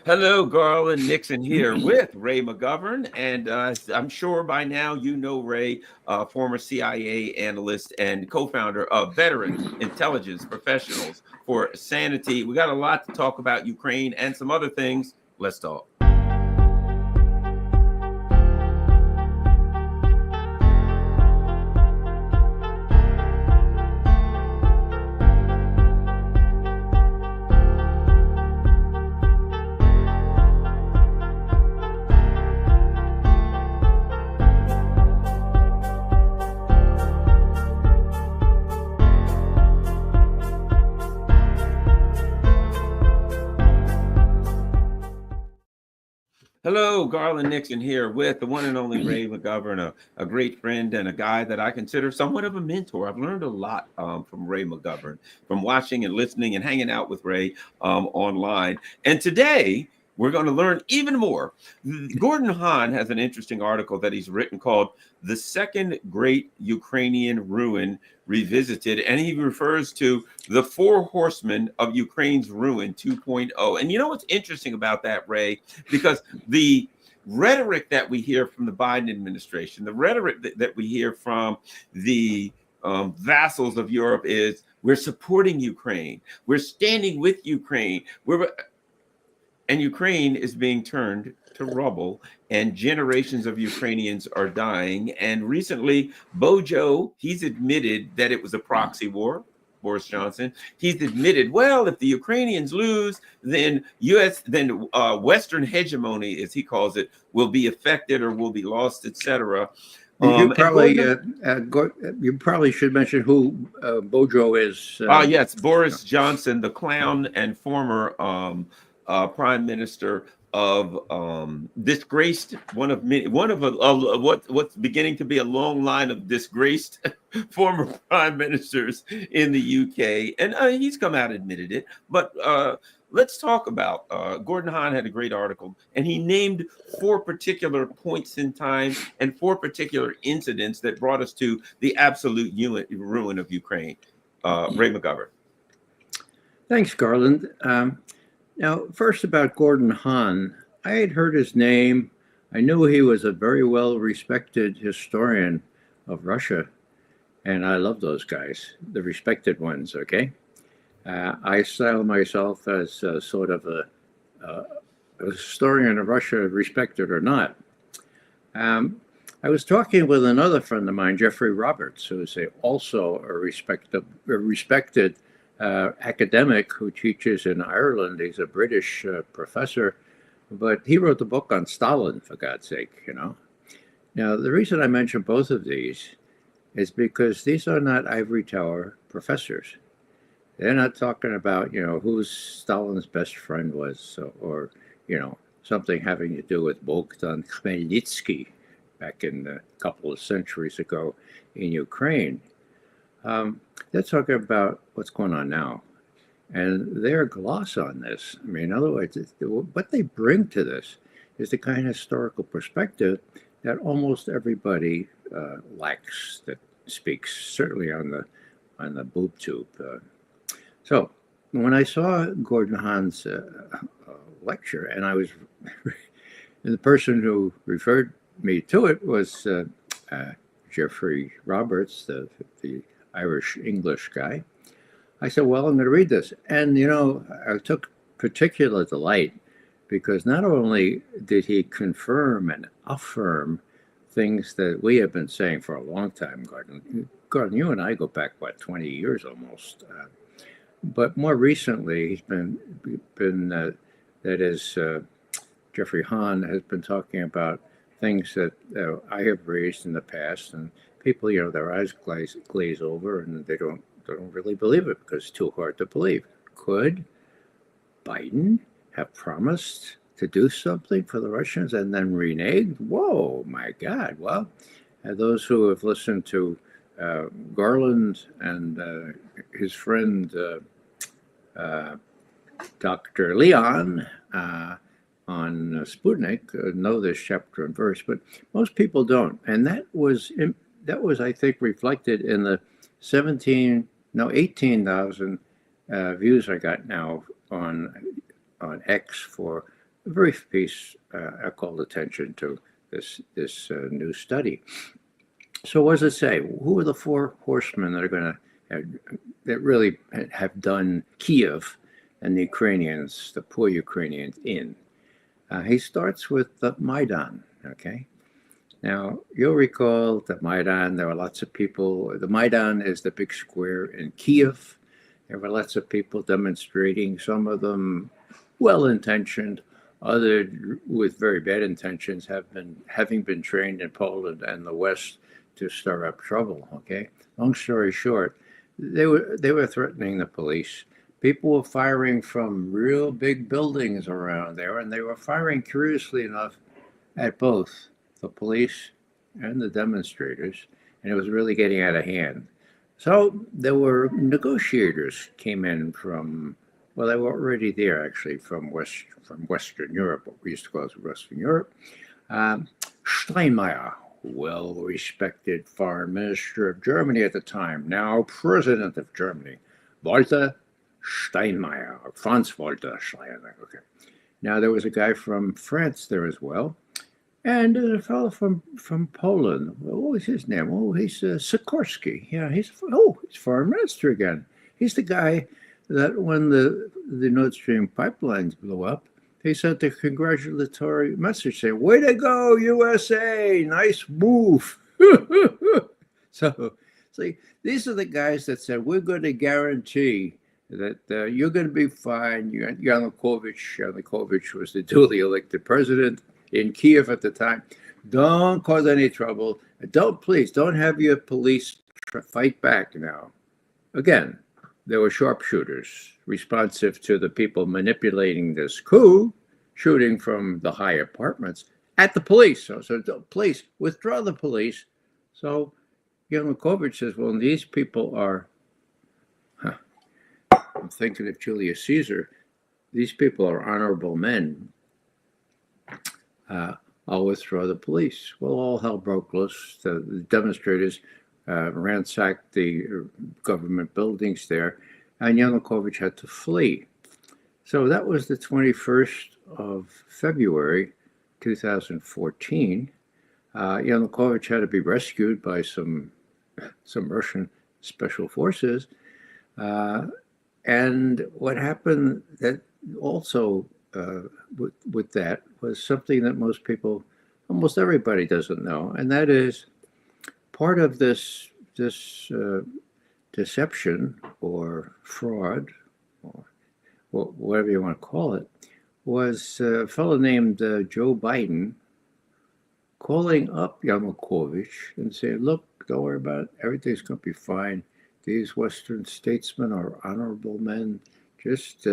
Hello, Garland Nixon here with Ray McGovern. And I'm sure by now you know Ray, former CIA analyst and co founder of Veteran Intelligence Professionals for Sanity. We got a lot to talk about Ukraine and some other things. Let's talk. Hello, Garland Nixon here with the one and only Ray McGovern, a great friend and a guy that I consider somewhat of a mentor. I've learned a lot from Ray McGovern, from watching and listening and hanging out with Ray online. And today, we're going to learn even more. Gordon Hahn has an interesting article that he's written called The Second Great Ukrainian Ruin Revisited, and he refers to the four horsemen of Ukraine's ruin 2.0. And you know what's interesting about that, Ray? Because the rhetoric that we hear from the Biden administration, the rhetoric that we hear from the vassals of Europe is we're supporting Ukraine, we're standing with Ukraine, and Ukraine is being turned to rubble, and generations of Ukrainians are dying. And recently, Bojo, he's admitted that it was a proxy war. Boris Johnson, he's admitted, well, if the Ukrainians lose, then Western hegemony, as he calls it, will be affected or will be lost, etc. You probably should mention who Bojo is. Yes, Boris Johnson, the clown and former prime minister of disgraced, what's beginning to be a long line of disgraced former prime ministers in the UK, and he's come out and admitted it. But let's talk about Gordon Hahn had a great article, and he named four particular points in time and four particular incidents that brought us to the absolute ruin of Ukraine. Ray McGovern. Thanks, Garland. Now, first about Gordon Hahn, I had heard his name. I knew he was a very well-respected historian of Russia, and I love those guys, the respected ones, okay? I style myself as sort of a historian of Russia, respected or not. I was talking with another friend of mine, Jeffrey Roberts, who is also a respected academic who teaches in Ireland. He's a British professor, but he wrote the book on Stalin, for God's sake, you know. Now, the reason I mention both of these is because these are not ivory tower professors. They're not talking about, you know, who Stalin's best friend was, or, you know, something having to do with Bogdan Khmelnytsky back in a couple of centuries ago in Ukraine. They're talking about what's going on now, and their gloss on this. I mean, in other words, what they bring to this is the kind of historical perspective that almost everybody lacks, that speaks, certainly on the boob tube. So when I saw Gordon Hahn's lecture, and I was, and the person who referred me to it was Jeffrey Roberts, the Irish-English guy. I said, well, I'm going to read this. And, you know, I took particular delight because not only did he confirm and affirm things that we have been saying for a long time, Gordon. Gordon, you and I go back, 20 years almost. But more recently, he's been that is, Jeffrey Hahn has been talking about things that I have raised in the past, and people, you know, their eyes glaze over, and they don't really believe it because it's too hard to believe. Could Biden have promised to do something for the Russians and then reneged? Whoa, my God! Well, those who have listened to Garland and his friend Dr. Leon on Sputnik know this chapter and verse, but most people don't. And that was, I think, reflected in the 18,000 views I got now on X for a brief piece, I called attention to this new study. So what does it say? Who are the four horsemen that are going to that really have done Kiev and the Ukrainians, the poor Ukrainians, in? He starts with the Maidan. Okay. Now you'll recall that Maidan. There were lots of people. The Maidan is the big square in Kiev. There were lots of people demonstrating. Some of them well-intentioned, others with very bad intentions, having been trained in Poland and the West to stir up trouble. Okay, long story short, they were threatening the police. People were firing from real big buildings around there, and they were firing, curiously enough, at both the police and the demonstrators, and it was really getting out of hand. So there were negotiators came in from, well, they were already there actually from Western Europe, what we used to call Western Europe. Steinmeier, well-respected foreign minister of Germany at the time, now president of Germany, Walter Steinmeier, or Franz Walter Steinmeier. Okay. Now there was a guy from France there as well, and a fellow from Poland. What was his name? Oh, he's Sikorsky. Yeah, he's foreign minister again. He's the guy that when the Nord Stream pipelines blew up, he sent a congratulatory message saying, "Way to go, USA! Nice move." So, see, these are the guys that said, "We're going to guarantee that you're going to be fine." Yanukovych was the duly elected president in Kiev at the time. Don't cause any trouble. Please don't have your police fight back now. Again, there were sharpshooters responsive to the people manipulating this coup, shooting from the high apartments at the police. So police, withdraw the police. So Yanukovych says, well, these people are, I'm thinking of Julius Caesar, these people are honorable men. I'll withdraw the police. Well, all hell broke loose. The demonstrators ransacked the government buildings there, and Yanukovych had to flee. So that was the 21st of February, 2014. Yanukovych had to be rescued by some Russian special forces. And what happened that also with that was something that most people, almost everybody doesn't know, and that is part of this deception or fraud, or whatever you want to call it, was a fellow named Joe Biden calling up Yanukovych and saying, "Look, don't worry about it. Everything's going to be fine. These Western statesmen are honorable men. Just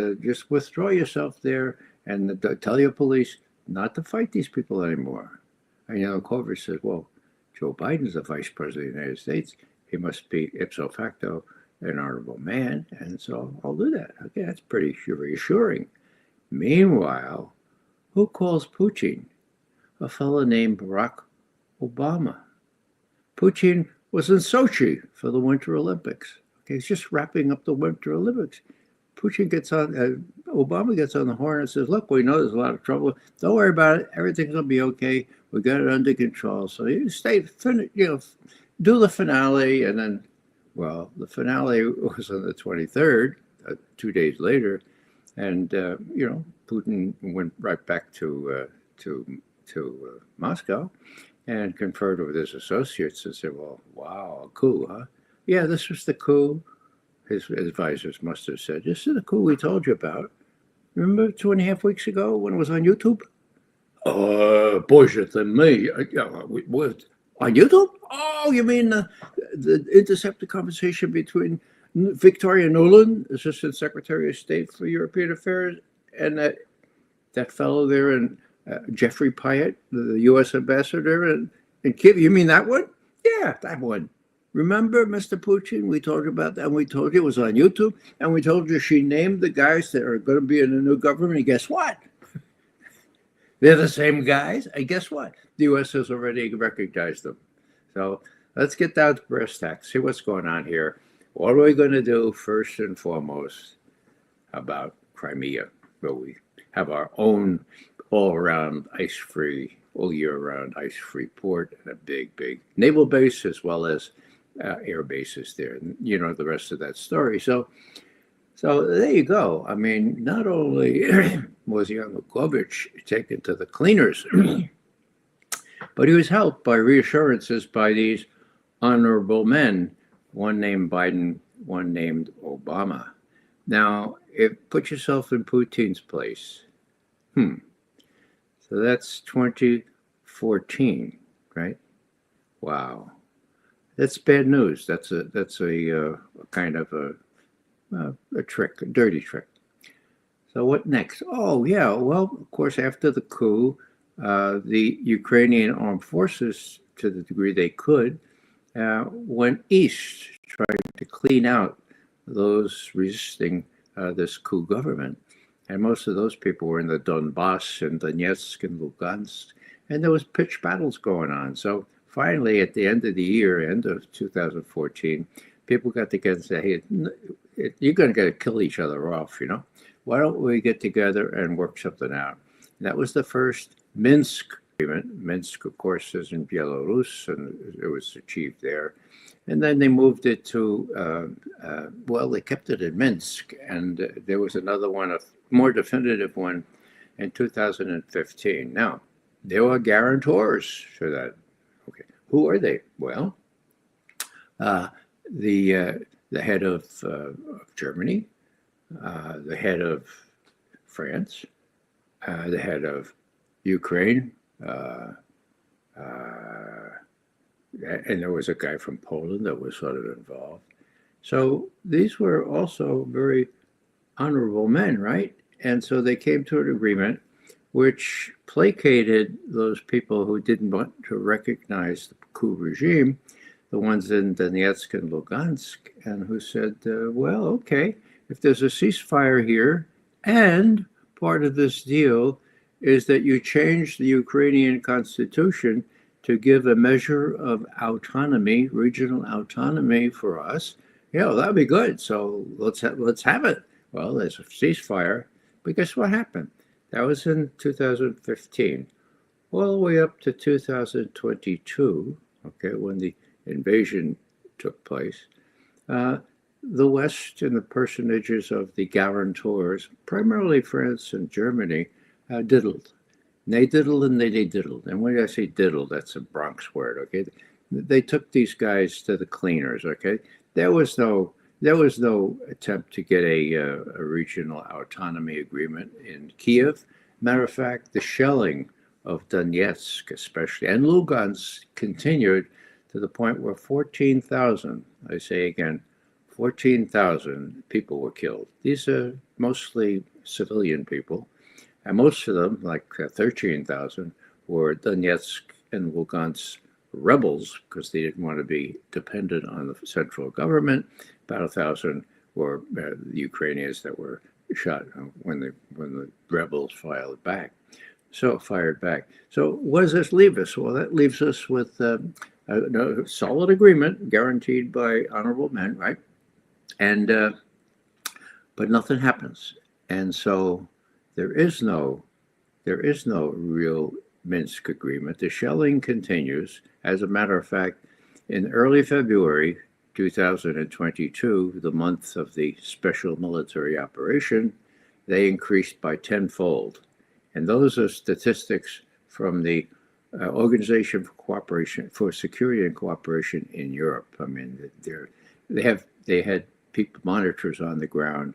withdraw yourself there and tell your police not to fight these people anymore." And Yanukovych says, "Well, Joe Biden's the vice president of the United States. He must be ipso facto an honorable man, and so I'll do that." Okay, that's pretty reassuring. Meanwhile, who calls Putin? A fellow named Barack Obama. Putin was in Sochi for the Winter Olympics. Okay, he's just wrapping up the Winter Olympics. Putin gets on, Obama gets on the horn and says, "Look, we know there's a lot of trouble. Don't worry about it. Everything's gonna be okay. We got it under control." So you do the finale, and then, well, the finale was on the 23rd, 2 days later, and Putin went right back to Moscow and conferred with his associates and said, "Well, wow, a coup, huh? Yeah, this was the coup." His advisors must have said, "This is the coup we told you about. Remember 2.5 weeks ago when it was on YouTube?" "Oh, bullshit than me. What, on YouTube? Oh, you mean the intercepted conversation between Victoria Nuland, Assistant Secretary of State for European Affairs, and that fellow there, and Jeffrey Pyatt, the U.S. ambassador in Kiev? You mean that one? Yeah, that one. Remember, Mr. Putin, we told you about that, and we told you it was on YouTube, and we told you she named the guys that are going to be in the new government, and guess what? They're the same guys, and guess what? The U.S. has already recognized them. So let's get down to brass tacks, see what's going on here. What are we going to do first and foremost about Crimea, where we have our own all around ice-free, all year-round ice-free port, and a big, big naval base as well as air bases there. And you know the rest of that story. So there you go. I mean, not only was Yanukovych taken to the cleaners, but he was helped by reassurances by these honorable men, one named Biden, one named Obama. Now, put yourself in Putin's place. So that's 2014, right? Wow, that's bad news. That's a kind of a trick, a dirty trick. So what next? Oh yeah, well, of course, after the coup, the Ukrainian armed forces, to the degree they could, went east, trying to clean out those resisting this coup government. And most of those people were in the Donbass and Donetsk and Lugansk, and there was pitched battles going on. So finally, at the end of the year, end of 2014, people got together and said, hey, you're going to kill each other off, you know? Why don't we get together and work something out? And that was the first Minsk agreement. Minsk, of course, is in Belarus, and it was achieved there. And then they moved it to, well, they kept it in Minsk, and there was another one, a more definitive one, in 2015. Now, there were guarantors for that. Okay, who are they? Well, the head of Germany, the head of France, the head of Ukraine, and there was a guy from Poland that was sort of involved. So these were also very honorable men, right? And so they came to an agreement which placated those people who didn't want to recognize the coup regime, the ones in Donetsk and Lugansk, and who said, well, okay, if there's a ceasefire here, and part of this deal is that you change the Ukrainian constitution to give a measure of autonomy, regional autonomy for us, that'd be good. So let's have it. Well, there's a ceasefire, but guess what happened? That was in 2015, all the way up to 2022, okay, when the invasion took place. The West, in the personages of the guarantors, primarily France and Germany, diddled. They diddled and they diddled. And when I say diddled, that's a Bronx word, okay? They took these guys to the cleaners, okay? There was no attempt to get a regional autonomy agreement in Kiev. Matter of fact, the shelling of Donetsk, especially, and Lugansk continued to the point where 14,000, I say again, 14,000 people were killed. These are mostly civilian people. And most of them, like 13,000, were Donetsk and Lugansk rebels because they didn't want to be dependent on the central government. About 1,000 were the Ukrainians that were shot when the rebels fired back. So what does this leave us? Well, that leaves us with a solid agreement guaranteed by honorable men, right? And but nothing happens, and so there is no real Minsk agreement. The shelling continues. As a matter of fact, in early February 2022, the month of the special military operation, they increased by tenfold. And those are statistics from the Organization for Security and Cooperation in Europe. I mean, they had people, monitors on the ground.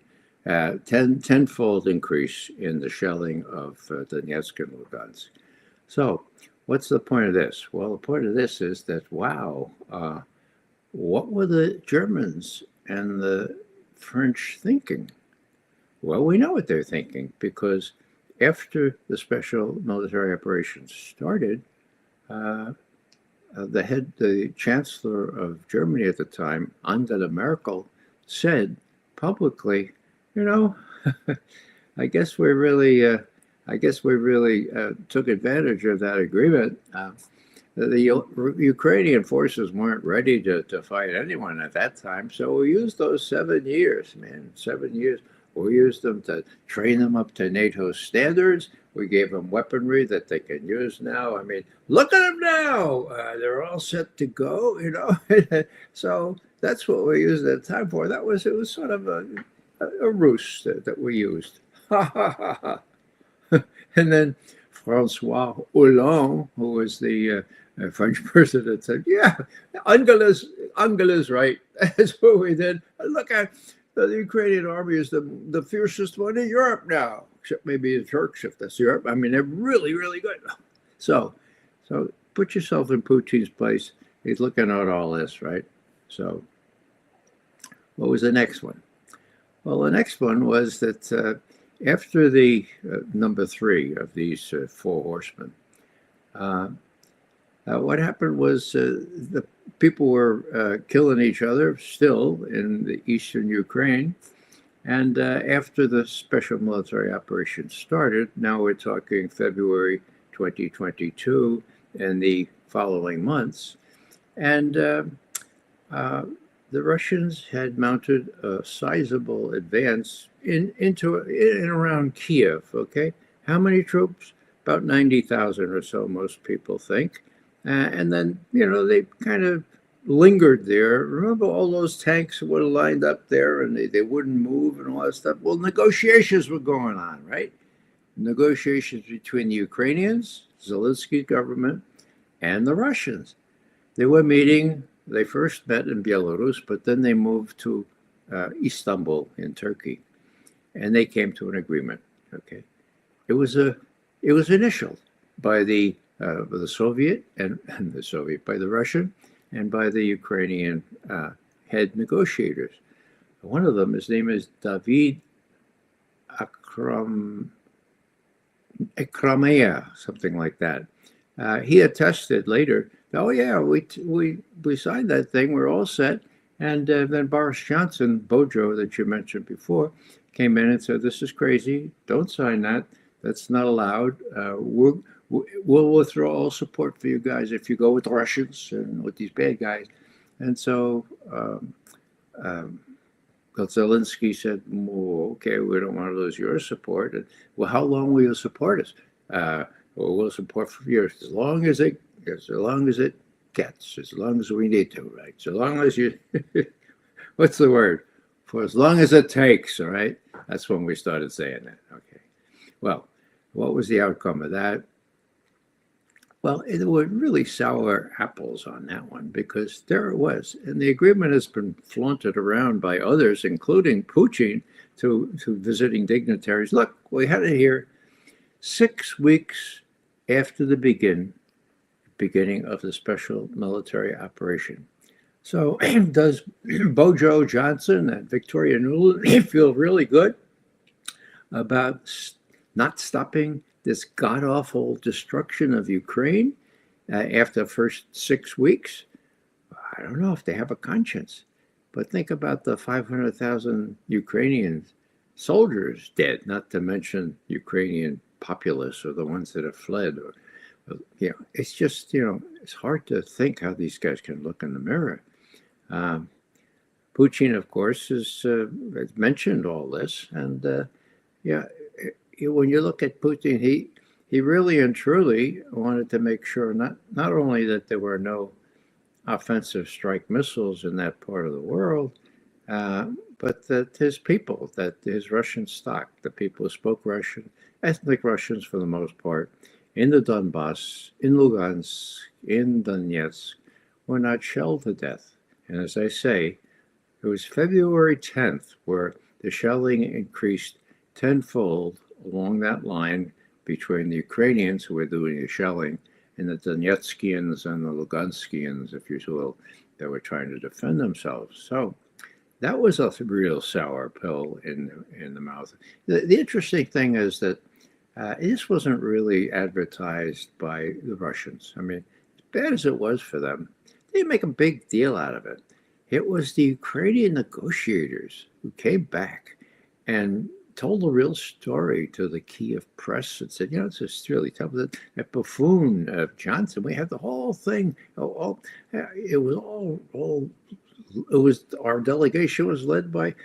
Tenfold increase in the shelling of Donetsk and Lugansk. So what's the point of this? Well, the point of this is that, wow, what were the Germans and the French thinking? Well, we know what they're thinking because after the special military operations started, the chancellor of Germany at the time, Angela Merkel, said publicly, I guess we really took advantage of that agreement. The Ukrainian forces weren't ready to fight anyone at that time, so we used those 7 years, man, 7 years. We used them to train them up to NATO standards. We gave them weaponry that they can use now. I mean, look at them now. They're all set to go, you know. So that's what we used at the time for. It was sort of a ruse that we used. Ha ha ha ha. And then Francois Hollande, who was the French president, said, "Yeah, Angela's right. That's what we did. Look at the Ukrainian army is the fiercest one in Europe now, except maybe the Turks, if that's Europe. I mean, they're really, really good." So put yourself in Putin's place. He's looking at all this, right? So what was the next one? Well, the next one was that after the number 3 of these 4 horsemen, what happened was the people were killing each other still in the eastern Ukraine. And after the special military operation started, now we're talking February 2022 and the following months. And the Russians had mounted a sizable advance in around Kiev, okay? How many troops? About 90,000 or so, most people think. And then, you know, they kind of lingered there. Remember all those tanks that were lined up there and they wouldn't move and all that stuff? Well, negotiations were going on, right? Negotiations between the Ukrainians, Zelensky's government, and the Russians. They were meeting. They first met in Belarus, but then they moved to Istanbul in Turkey, and they came to an agreement. Okay, it was initialed by the Soviet and by the Russian and by the Ukrainian head negotiators. One of them, his name is David Akramea, something like that. He attested later, "Oh yeah, we signed that thing. We're all set." And then Boris Johnson, Bojo, that you mentioned before, came in and said, "This is crazy. Don't sign that. That's not allowed. We'll withdraw all support for you guys if you go with the Russians and with these bad guys." And so Zelensky said, "Well, okay, we don't want to lose your support." And, "Well, how long will you support us?" "Well, we'll support for years, as long as it gets, as long as we need to, right? So long as you," what's the word? "For as long as it takes," all right? That's when we started saying that. Okay. Well, what was the outcome of that? Well, there were really sour apples on that one, because there it was. And the agreement has been flaunted around by others, including Putin, to visiting dignitaries. Look, we had it here 6 weeks after the beginning of the special military operation. So does Bojo Johnson and Victoria Nuland feel really good about not stopping this god-awful destruction of Ukraine after the first 6 weeks? I don't know if they have a conscience. But think about the 500,000 Ukrainian soldiers dead, not to mention Ukrainian populace or the ones that have fled. It's just, it's hard to think how these guys can look in the mirror. Putin, of course, has mentioned all this. And when you look at Putin, he really and truly wanted to make sure not only that there were no offensive strike missiles in that part of the world, but that his people, that his Russian stock, the people who spoke Russian, ethnic Russians for the most part, in the Donbass, in Lugansk, in Donetsk, were not shelled to death. And as I say, it was February 10th where the shelling increased tenfold along that line between the Ukrainians who were doing the shelling and the Donetskians and the Luganskians, if you will, that were trying to defend themselves. So that was a real sour pill in the mouth. The interesting thing is that this wasn't really advertised by the Russians. I mean, as bad as it was for them, they didn't make a big deal out of it. It was the Ukrainian negotiators who came back and told the real story to the Kiev press and said, it's just really tough. That buffoon of Johnson, we had the whole thing. Our delegation was led by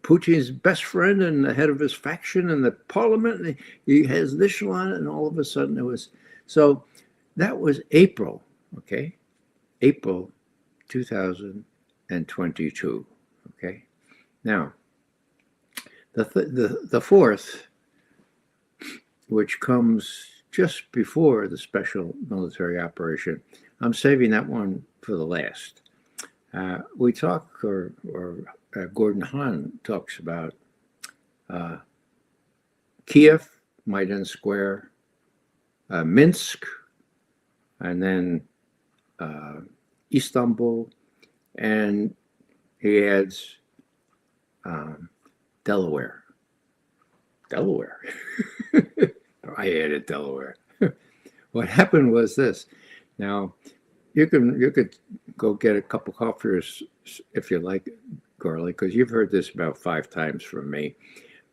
Putin's best friend and the head of his faction in the parliament. And he has this on it, and all of a sudden it was. So that was April, okay? April 2022, okay? Now, the fourth, which comes just before the special military operation, I'm saving that one for the last. We talk, or Gordon Hahn talks about Kiev, Maidan Square, Minsk, and then Istanbul, and he adds Delaware. Delaware. I added Delaware. What happened was this. Now, you could go get a cup of coffee if you like, Garlic, because you've heard this about 5 times from me.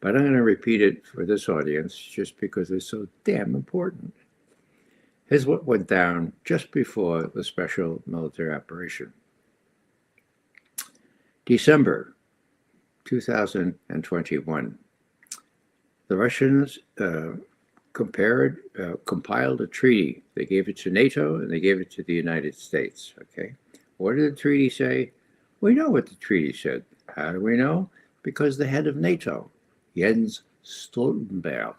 But I'm going to repeat it for this audience just because it's so damn important. Here's what went down just before the special military operation. December 2021. The Russians compiled a treaty. They gave it to NATO and they gave it to the United States. Okay. What did the treaty say? We know what the treaty said. How do we know? Because the head of NATO, Jens Stoltenberg,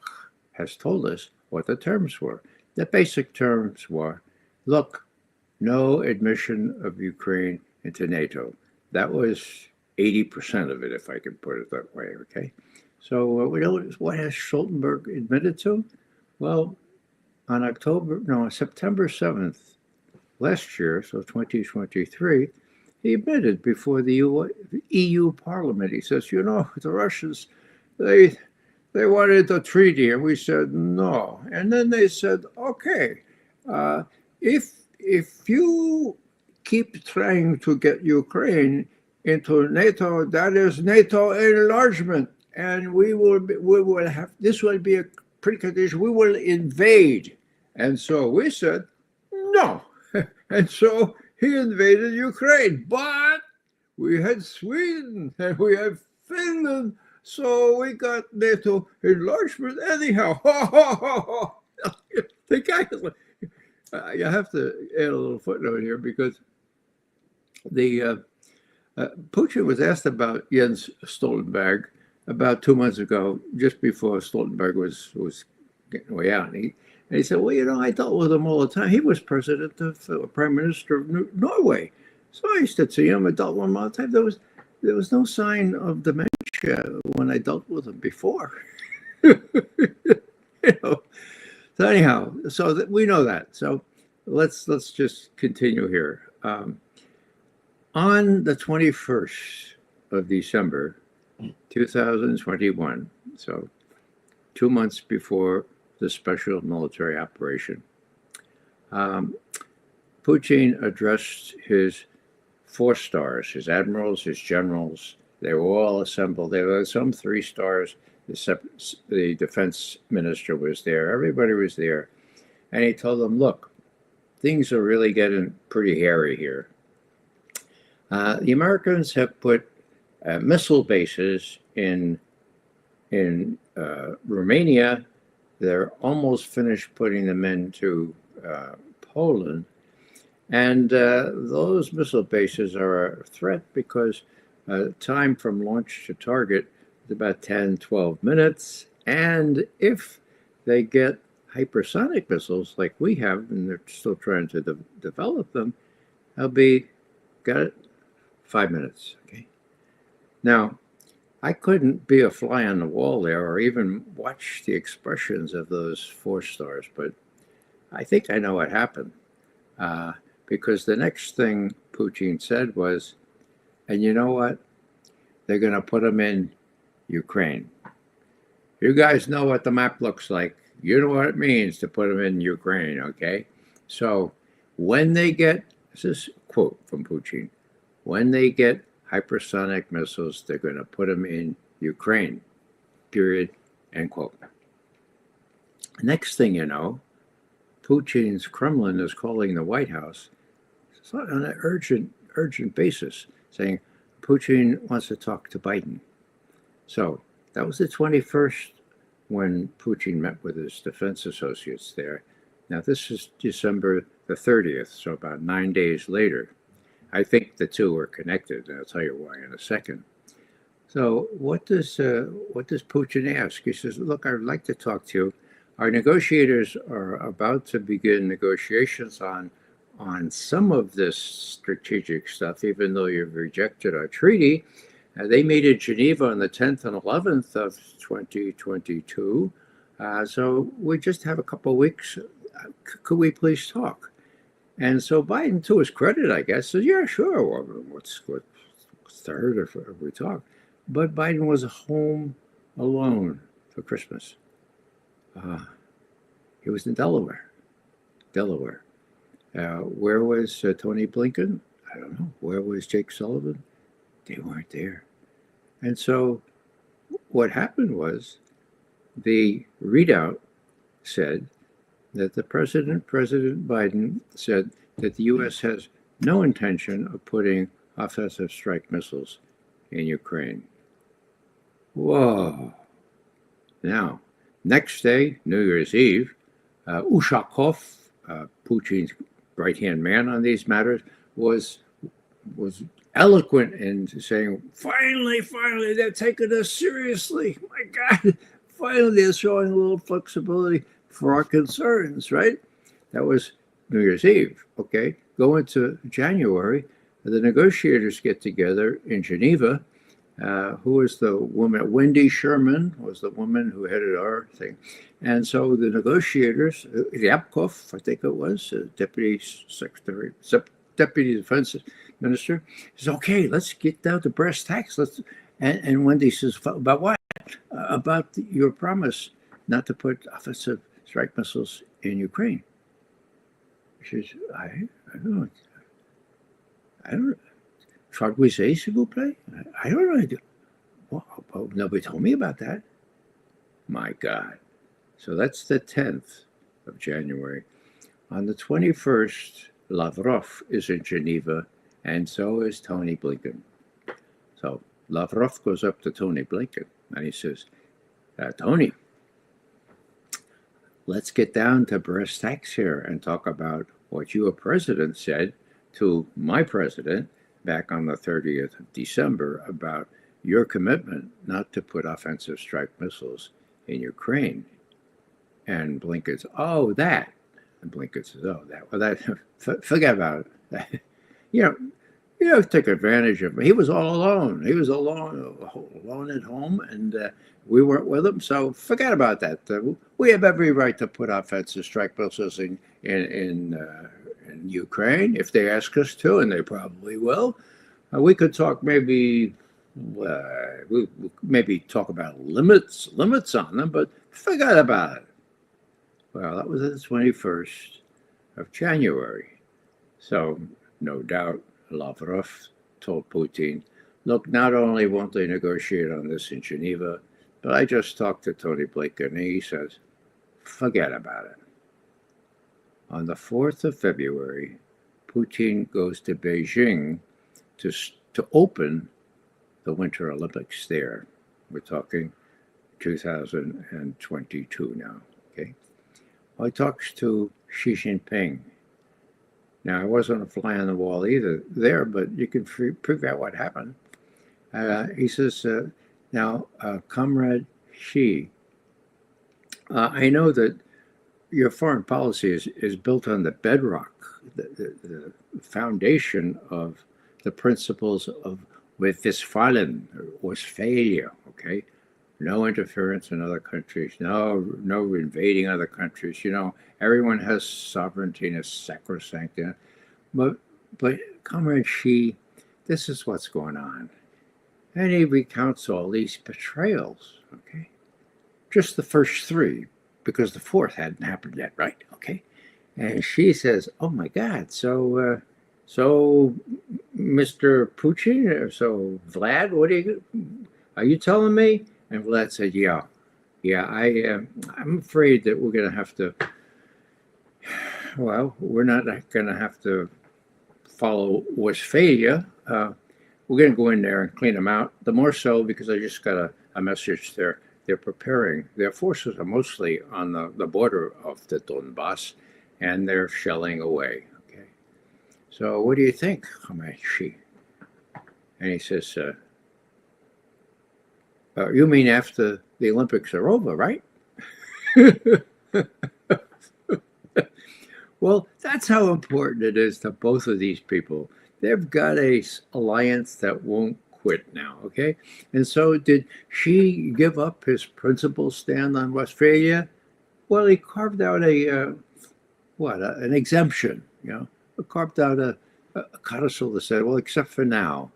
has told us what the terms were. The basic terms were, look, no admission of Ukraine into NATO. That was 80% of it, if I can put it that way, okay? So we know what has Stoltenberg admitted to? Well, on September 7th last year, so 2023, he admitted before the EU Parliament, he says, you know, the Russians, they wanted a treaty, and we said no. And then they said, okay, if you keep trying to get Ukraine into NATO, that is NATO enlargement, and we will have, this will be a precondition, we will invade. And so we said no. And so he invaded Ukraine, but we had Sweden and we had Finland, so we got NATO enlargement anyhow. The guy is like, you have to add a little footnote here because the Putin was asked about Jens Stoltenberg about 2 months ago, just before Stoltenberg was getting way out. And he said, well, you know, I dealt with him all the time. He was president of Prime Minister of Norway. So I used to see him. I dealt with him all the time. There was no sign of dementia when I dealt with him before. You know. So anyhow, we know that. So let's just continue here. On the 21st of December, 2021, so 2 months before the special military operation, Putin addressed his 4 stars, his admirals, his generals. They were all assembled. There were some 3 stars. The defense minister was there. Everybody was there. And he told them, look, things are really getting pretty hairy here. The Americans have put missile bases in Romania. They're almost finished putting them into Poland. And those missile bases are a threat because time from launch to target is about 10, 12 minutes. And if they get hypersonic missiles like we have, and they're still trying to develop them, they'll be, got it, 5 minutes, okay? Now, I couldn't be a fly on the wall there or even watch the expressions of those 4 stars, but I think I know what happened. Because the next thing Putin said was, and you know what? They're going to put them in Ukraine. You guys know what the map looks like. You know what it means to put them in Ukraine, okay? So when they get, this is a quote from Putin, when they get hypersonic missiles, they're going to put them in Ukraine, period, end quote. Next thing you know, Putin's Kremlin is calling the White House on an urgent basis, saying Putin wants to talk to Biden. So that was the 21st when Putin met with his defense associates there. Now, this is December the 30th, so about 9 days later. I think the two are connected, and I'll tell you why in a second. So what does Putin ask? He says, "Look, I'd like to talk to you. Our negotiators are about to begin negotiations on some of this strategic stuff, even though you've rejected our treaty." They meet in Geneva on the 10th and 11th of 2022. So we just have a couple of weeks. Could we please talk? And so Biden, to his credit, I guess, says, "Yeah, sure. Well, what's third if we talk?" But Biden was home alone for Christmas. He was in Delaware. Where was Tony Blinken? I don't know. Where was Jake Sullivan? They weren't there. And so what happened was the readout said that President Biden said that the U.S. has no intention of putting offensive strike missiles in Ukraine. Whoa. Now, next day, New Year's Eve, Ushakov, Putin's right-hand man on these matters, was eloquent in saying, finally, they're taking us seriously. My God, finally they're showing a little flexibility for our concerns, right? That was New Year's Eve, okay? Go into January, the negotiators get together in Geneva. Who was the woman? Wendy Sherman was the woman who headed our thing. And so the negotiators, Ryabkov, I think it was, Deputy Defense Minister, says, "Okay, let's get down to brass tacks. And Wendy says, "About what? About your promise not to put offensive strike missiles in Ukraine." She says, I don't know. Shall we say, s'il vous plaît? I don't know. Well, nobody told me about that. My God. So that's the 10th of January. On the 21st, Lavrov is in Geneva, and so is Tony Blinken. So Lavrov goes up to Tony Blinken, and he says, "Tony, let's get down to brass tacks here and talk about what your president said to my president back on the 30th of December about your commitment not to put offensive strike missiles in Ukraine." And Blinken says, "Oh, that." And Blinken says, "Oh, that. Well, that. Forget about it. You take advantage of him. He was all alone. He was alone at home, and we weren't with him. So forget about that. We have every right to put offensive strike missiles in Ukraine if they ask us to, and they probably will. We could talk maybe talk about limits on them, but forget about it." Well, that was the 21st of January. So no doubt Lavrov told Putin, "Look, not only won't they negotiate on this in Geneva, but I just talked to Tony Blinken, and he says, forget about it." On the 4th of February, Putin goes to Beijing to open the Winter Olympics there. We're talking 2022 now, okay? Well, he talks to Xi Jinping. Now, I wasn't a fly on the wall either there, but you can figure out what happened. He says, "Now, Comrade Xi, I know that your foreign policy is built on the bedrock, the foundation of the principles of Westphalen, Westphalia, okay? No interference in other countries, no invading other countries. Everyone has sovereignty and is sacrosanct. But Comrade Xi, this is what's going on." And he recounts all these betrayals, okay? Just the first three, because the fourth hadn't happened yet, right? Okay. And she says, "Oh my God, so Mr. Putin, so Vlad, are you telling me?" And Vlad said, yeah, I'm afraid that we're going to have to, we're not going to have to follow Westphalia. We're going to go in there and clean them out. The more so because I just got a message they're preparing. Their forces are mostly on the border of the Donbass, and they're shelling away. Okay, so what do you think, Hamashi? And he says, you mean after the Olympics are over, right? Well, that's how important it is to both of these people. They've got a alliance that won't quit now, okay? And so did Xi give up his principal stand on Westphalia? Well, he carved out an exemption, carved out a codicil that said, well, except for now.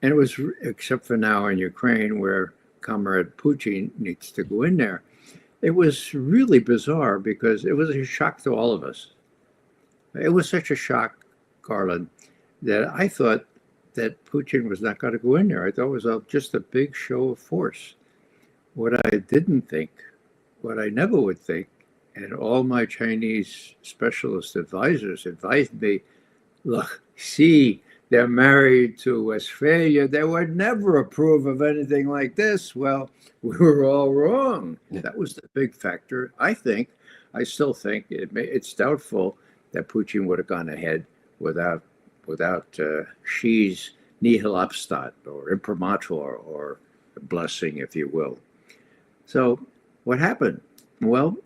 And it was except for now in Ukraine, where Comrade Putin needs to go in there. It was really bizarre because it was a shock to all of us. It was such a shock, Garland, that I thought that Putin was not going to go in there. I thought it was just a big show of force. What I didn't think, what I never would think, and all my Chinese specialist advisors advised me, look, see, they're married to Westphalia. They would never approve of anything like this. Well, we were all wrong. That was the big factor. I still think it's doubtful that Putin would have gone ahead without Xi's nihil obstat or imprimatur or blessing, if you will. So what happened? Well,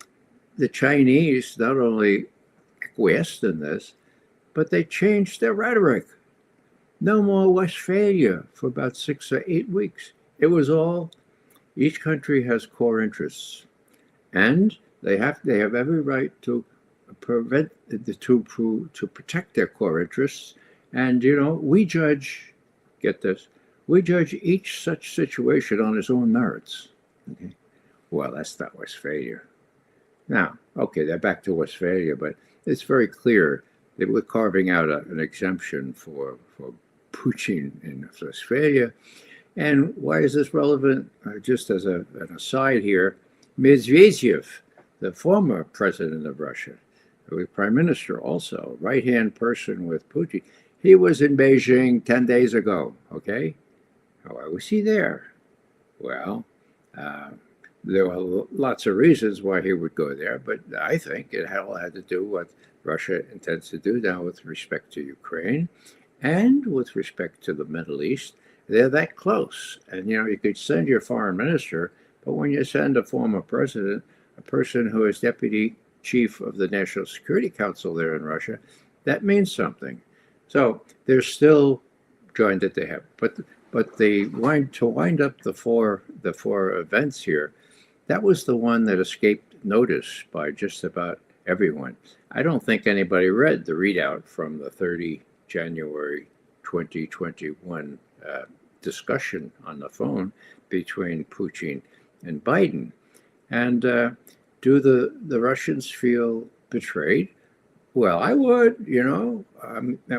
the Chinese not only acquiesced in this, but they changed their rhetoric. No more Westphalia for about 6 or 8 weeks. It was all, each country has core interests, and they have every right to protect their core interests. And we judge, get this, we judge each such situation on its own merits. Okay. Well, that's not Westphalia. Now, okay, they're back to Westphalia, but it's very clear that we're carving out an exemption for Putin in Westphalia. And why is this relevant? Just as an aside here, Medvedev, the former president of Russia, who was prime minister also, right-hand person with Putin, he was in Beijing 10 days ago, okay? Why was he there? Well, there were lots of reasons why he would go there, but I think it all had to do with what Russia intends to do now with respect to Ukraine and with respect to the Middle East. They're that close. And, you could send your foreign minister, but when you send a former president, a person who is deputy chief of the National Security Council there in Russia, that means something. So they're still joined at the hip. But to wind up the four events here, that was the one that escaped notice by just about everyone. I don't think anybody read the readout from the 30 January 2021 discussion on the phone between Putin and Biden. And do the Russians feel betrayed? Well, I would,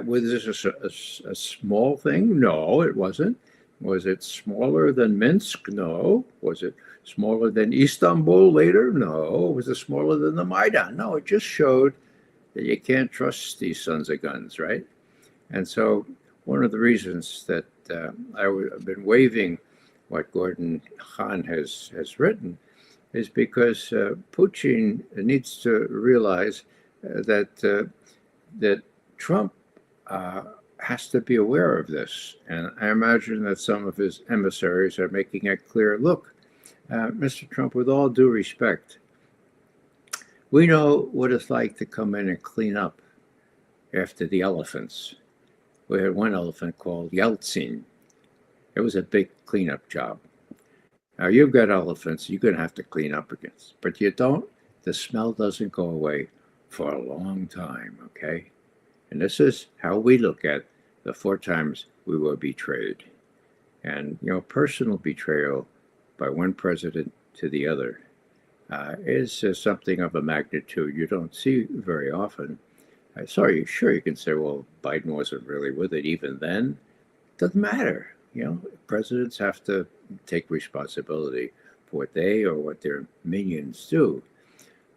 was this a small thing? No, it wasn't. Was it smaller than Minsk? No. Was it smaller than Istanbul later? No. Was it smaller than the Maidan? No, it just showed that you can't trust these sons of guns, right? And so one of the reasons that I've been waving what Gordon Khan has written is because Putin needs to realize that Trump has to be aware of this. And I imagine that some of his emissaries are making it clear, look, Mr. Trump, with all due respect, we know what it's like to come in and clean up after the elephants. We had one elephant called Yeltsin. It was a big cleanup job. Now you've got elephants you're going to have to clean up against, but you don't. The smell doesn't go away for a long time, okay? And this is how we look at the 4 times we were betrayed. And, personal betrayal by one president to the other is something of a magnitude you don't see very often. Sure, you can say, well, Biden wasn't really with it even then. Doesn't matter. Presidents have to take responsibility for what they or what their minions do.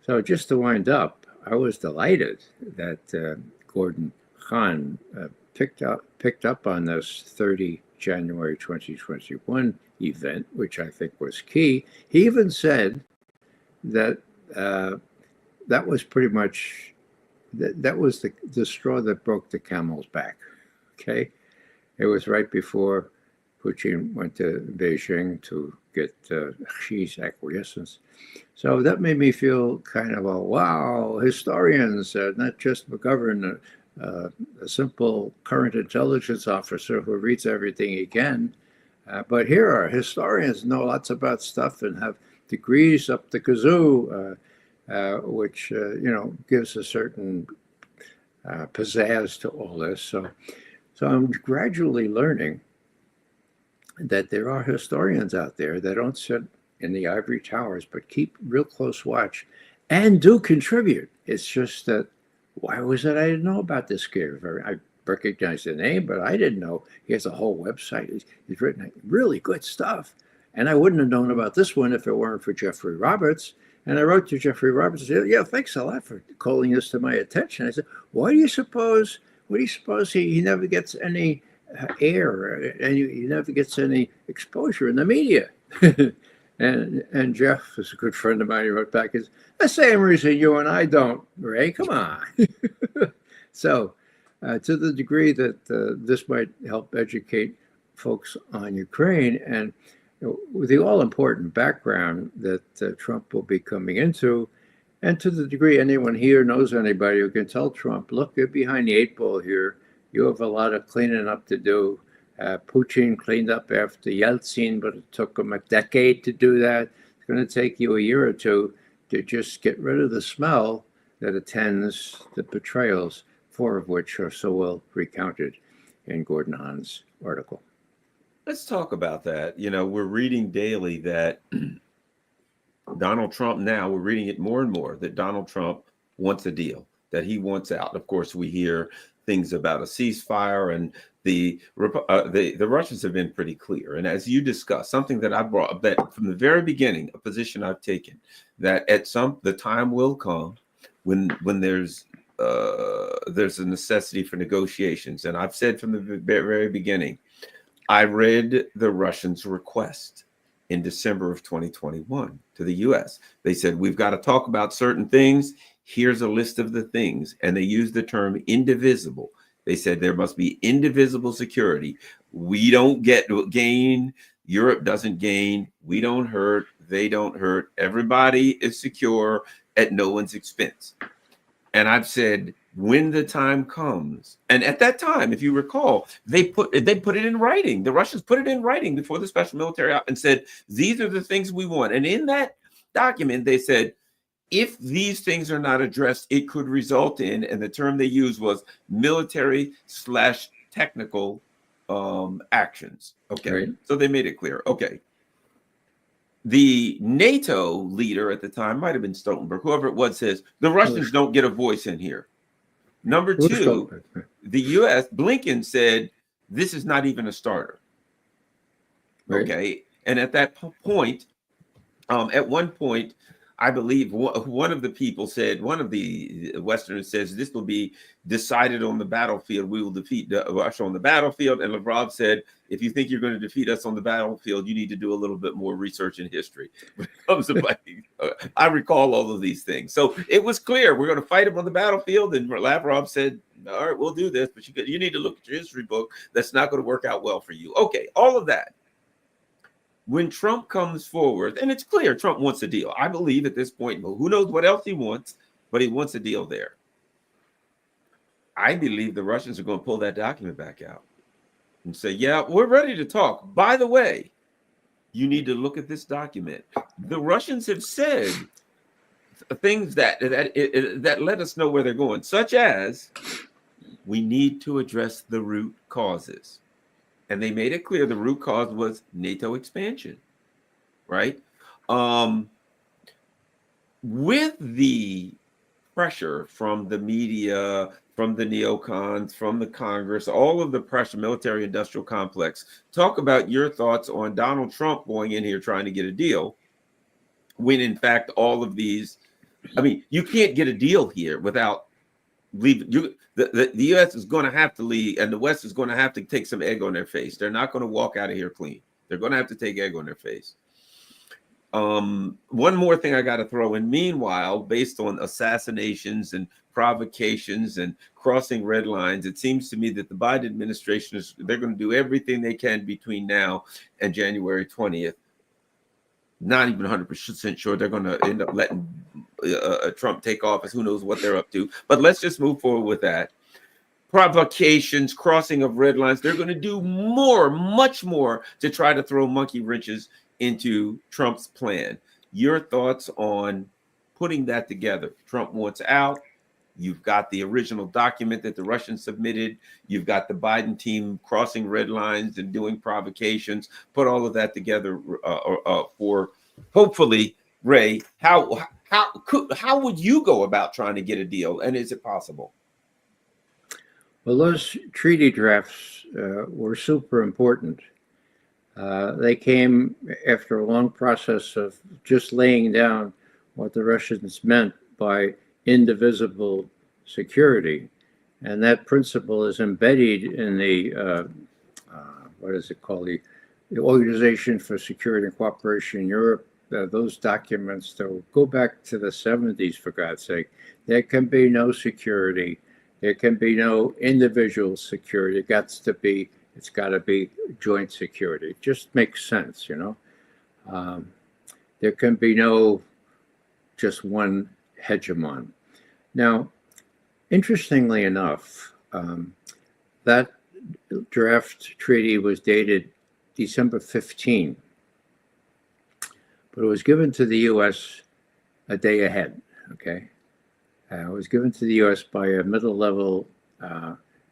So just to wind up, I was delighted that Gordon Khan picked up on this 30 January 2021 event, which I think was key. He even said that that was pretty much that was the straw that broke the camel's back. Okay, it was right before Putin went to Beijing to get Xi's acquiescence. So that made me feel kind of a wow, historians, not just Mcgovern, a simple current intelligence officer who reads everything he can. But here are historians know lots about stuff and have degrees up the kazoo, which gives a certain pizzazz to all this. So I'm gradually learning that there are historians out there that don't sit in the ivory towers, but keep real close watch and do contribute. It's just that, why was it I didn't know about this guy? I recognize the name, but I didn't know he has a whole website. He's written really good stuff. And I wouldn't have known about this one if it weren't for Jeffrey Roberts. And I wrote to Jeffrey Roberts and said, yeah, thanks a lot for calling this to my attention. I said, what do you suppose he never gets any air and he never gets any exposure in the media? And Jeff is a good friend of mine. He wrote back, "Is the same reason you and I don't, Ray. Come on." So, to the degree that this might help educate folks on Ukraine and with the all-important background that Trump will be coming into, and to the degree anyone here knows anybody who can tell Trump, look, you're behind the 8 ball here. You have a lot of cleaning up to do. Putin cleaned up after Yeltsin, but it took him a decade to do that. It's going to take you a year or two to just get rid of the smell that attends the betrayals, 4 of which are so well recounted in Gordon Hahn's article. Let's talk about that. We're reading daily that Donald Trump now, we're reading it more and more, that Donald Trump wants a deal, that he wants out. Of course, we hear things about a ceasefire, and the Russians have been pretty clear. And as you discussed, something that I brought up, that from the very beginning, a position I've taken, that the time will come when there's a necessity for negotiations. And I've said from the very beginning, I read the Russians' request in December of 2021 to the U.S. They said, we've got to talk about certain things. Here's a list of the things. And they used the term indivisible. They said there must be indivisible security. We don't gain. Europe doesn't gain. We don't hurt. They don't hurt. Everybody is secure at no one's expense. And I've said, when the time comes, and at that time, if you recall, they put it in writing. The Russians put it in writing before the special military op and said, these are the things we want. And in that document, they said, if these things are not addressed, it could result in, and the term they used was military/technical actions. Okay, right. So they made it clear. Okay. The NATO leader at the time, might have been Stoltenberg, whoever it was, says the Russians don't get a voice in here. Number 2, the U.S. Blinken said this is not even a starter. Right. Okay, and at that point, at one point, I believe one of the people said, one of the Westerners says, this will be decided on the battlefield. We will defeat Russia on the battlefield. And Lavrov said, if you think you're going to defeat us on the battlefield, you need to do a little bit more research in history. When it comes to I recall all of these things. So it was clear we're going to fight them on the battlefield. And Lavrov said, all right, we'll do this, but you need to look at your history book. That's not going to work out well for you. Okay, all of that. When Trump comes forward, and it's clear Trump wants a deal. I believe at this point, who knows what else he wants, but he wants a deal there. I believe the Russians are going to pull that document back out and say, yeah, we're ready to talk. By the way, you need to look at this document. The Russians have said things that let us know where they're going, such as we need to address the root causes. And they made it clear the root cause was NATO expansion, right? With the pressure from the media, from the neocons, from the Congress, all of the pressure, military industrial complex, talk about your thoughts on Donald Trump going in here trying to get a deal, when in fact all of these, I mean, you can't get a deal here without leaving. The U.S. is going to have to leave, and the West is going to have to take some egg on their face. They're not going to walk out of here clean. They're going to have to take egg on their face. One more thing I got to throw in. Meanwhile, based on assassinations and provocations and crossing red lines, it seems to me that the Biden administration they're going to do everything they can between now and January 20th. Not even 100% sure they're going to end up letting Trump take office. Who knows what they're up to? But let's just move forward with that. Provocations, crossing of red lines. They're going to do much more to try to throw monkey wrenches into Trump's plan. Your thoughts on putting that together? Trump wants out. You've got the original document that the Russians submitted. You've got the Biden team crossing red lines and doing provocations. Put all of that together for hopefully, Ray. How would you go about trying to get a deal? And is it possible? Well, those treaty drafts were super important. They came after a long process of just laying down what the Russians meant by indivisible security. And that principle is embedded in the, what is it called? The Organization for Security and Cooperation in Europe. Those documents that go back to the 70s, for God's sake. There can be no security. There can be no individual security. It's got to be joint security. It just makes sense, you know. There can be no just one hegemon. Now, interestingly enough, that draft treaty was dated December 15, but it was given to the U.S. a day ahead, okay? It was given to the U.S. by a middle-level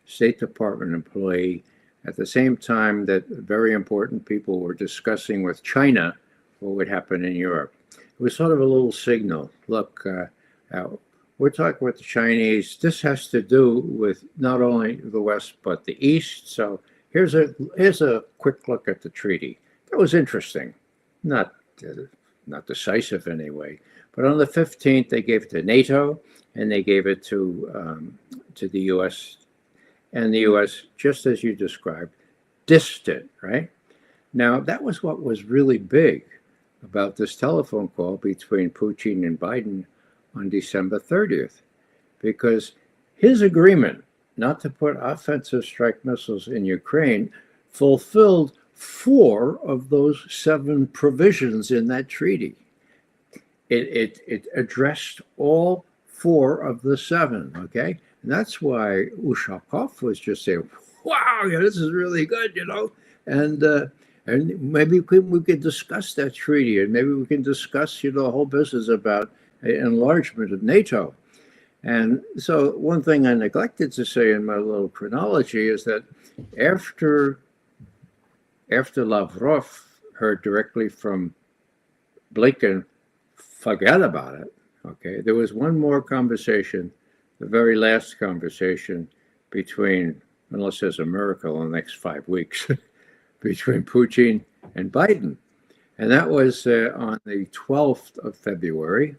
State Department employee at the same time that very important people were discussing with China what would happen in Europe. It was sort of a little signal. Look, we're talking with the Chinese. This has to do with not only the West, but the East. So here's a quick look at the treaty. That was interesting. Not decisive anyway. But on the 15th, they gave it to NATO, and they gave it to the U.S. And the U.S., just as you described, dissed it, right? Now, that was what was really big about this telephone call between Putin and Biden on December 30th, because his agreement not to put offensive strike missiles in Ukraine fulfilled 4 of those 7 provisions in that treaty. It addressed all 4 of the 7, okay? And that's why Ushakov was just saying, wow, yeah, this is really good, you know? And maybe we could discuss that treaty, and maybe we can discuss, you know, the whole business about enlargement of NATO. And so one thing I neglected to say in my little chronology is that after Lavrov heard directly from Blinken, forget about it, okay? There was one more conversation, the very last conversation between, unless there's a miracle in the next 5 weeks, between Putin and Biden. And that was on the 12th of February.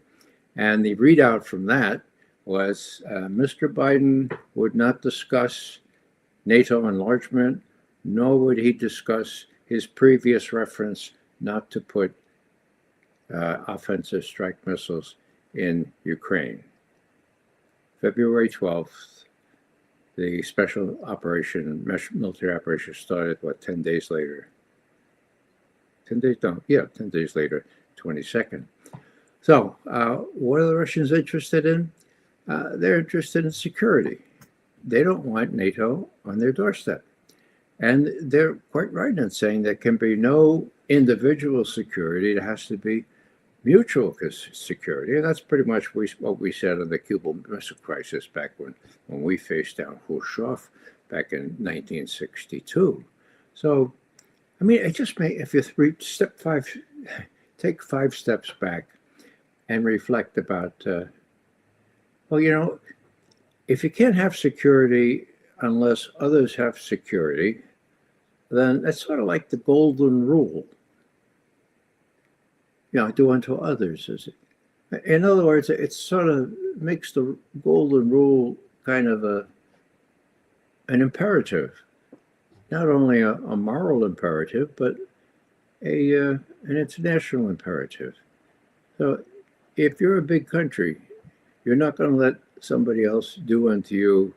And the readout from that was Mr. Biden would not discuss NATO enlargement, nor would he discuss his previous reference not to put offensive strike missiles in Ukraine. February 12th, the special operation, military operation started, 10 days later? 10 days, no, yeah, 10 days later, 22nd. So what are the Russians interested in? They're interested in security. They don't want NATO on their doorstep. And they're quite right in saying there can be no individual security. It has to be mutual security. And that's pretty much what we said on the Cuban Missile Crisis back when we faced down Khrushchev back in 1962. So, I mean, it just may, if you take 5 steps back and reflect about, well, you know, if you can't have security unless others have security, then that's sort of like the golden rule. You know, do unto others, is it? In other words, it sort of makes the golden rule kind of an imperative, not only a moral imperative, but an international imperative. So if you're a big country, you're not going to let somebody else do unto you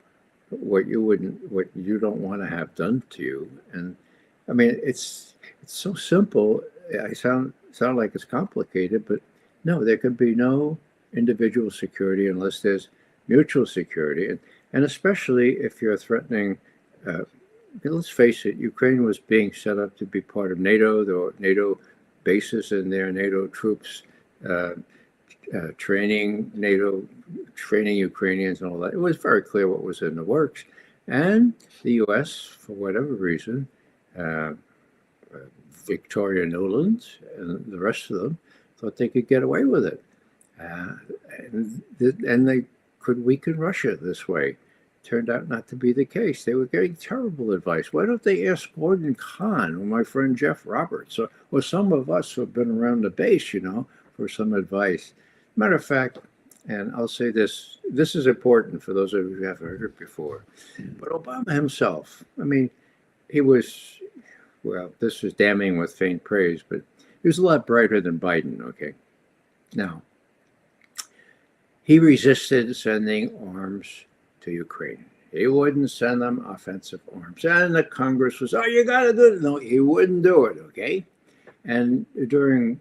what you don't want to have done to you. And I mean, it's so simple. I sound like it's complicated, but no, there can be no individual security unless there's mutual security, and especially if you're threatening. Let's face it, Ukraine was being set up to be part of NATO. There were NATO bases in there, NATO troops uh, training Ukrainians and all that. It was very clear what was in the works. And the U.S., for whatever reason, uh, Victoria Nuland and the rest of them thought they could get away with it. Uh, and they could weaken Russia this way. Turned out not to be the case. They were getting terrible advice. Why don't they ask Gordon Kahn or my friend Jeff Roberts or some of us who have been around the base, for some advice? Matter of fact, and I'll say this is important for those of you who haven't heard it before, but Obama himself, I mean, he was, well, this is damning with faint praise, but he was a lot brighter than Biden, okay? Now, he resisted sending arms to Ukraine. He wouldn't send them offensive arms. And the Congress was, oh, you got to do it. No, he wouldn't do it, okay? And during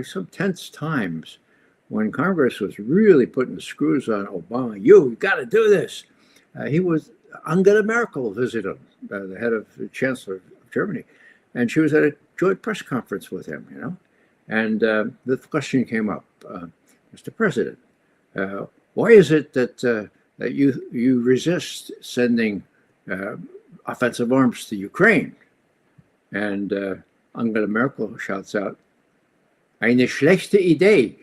some tense times when Congress was really putting the screws on Obama, you got to do this. Angela Merkel visited him, the head of the Chancellor of Germany, and she was at a joint press conference with him, And the question came up, Mr. President, why is it that you resist sending offensive arms to Ukraine? And Angela Merkel shouts out, eine schlechte Idee.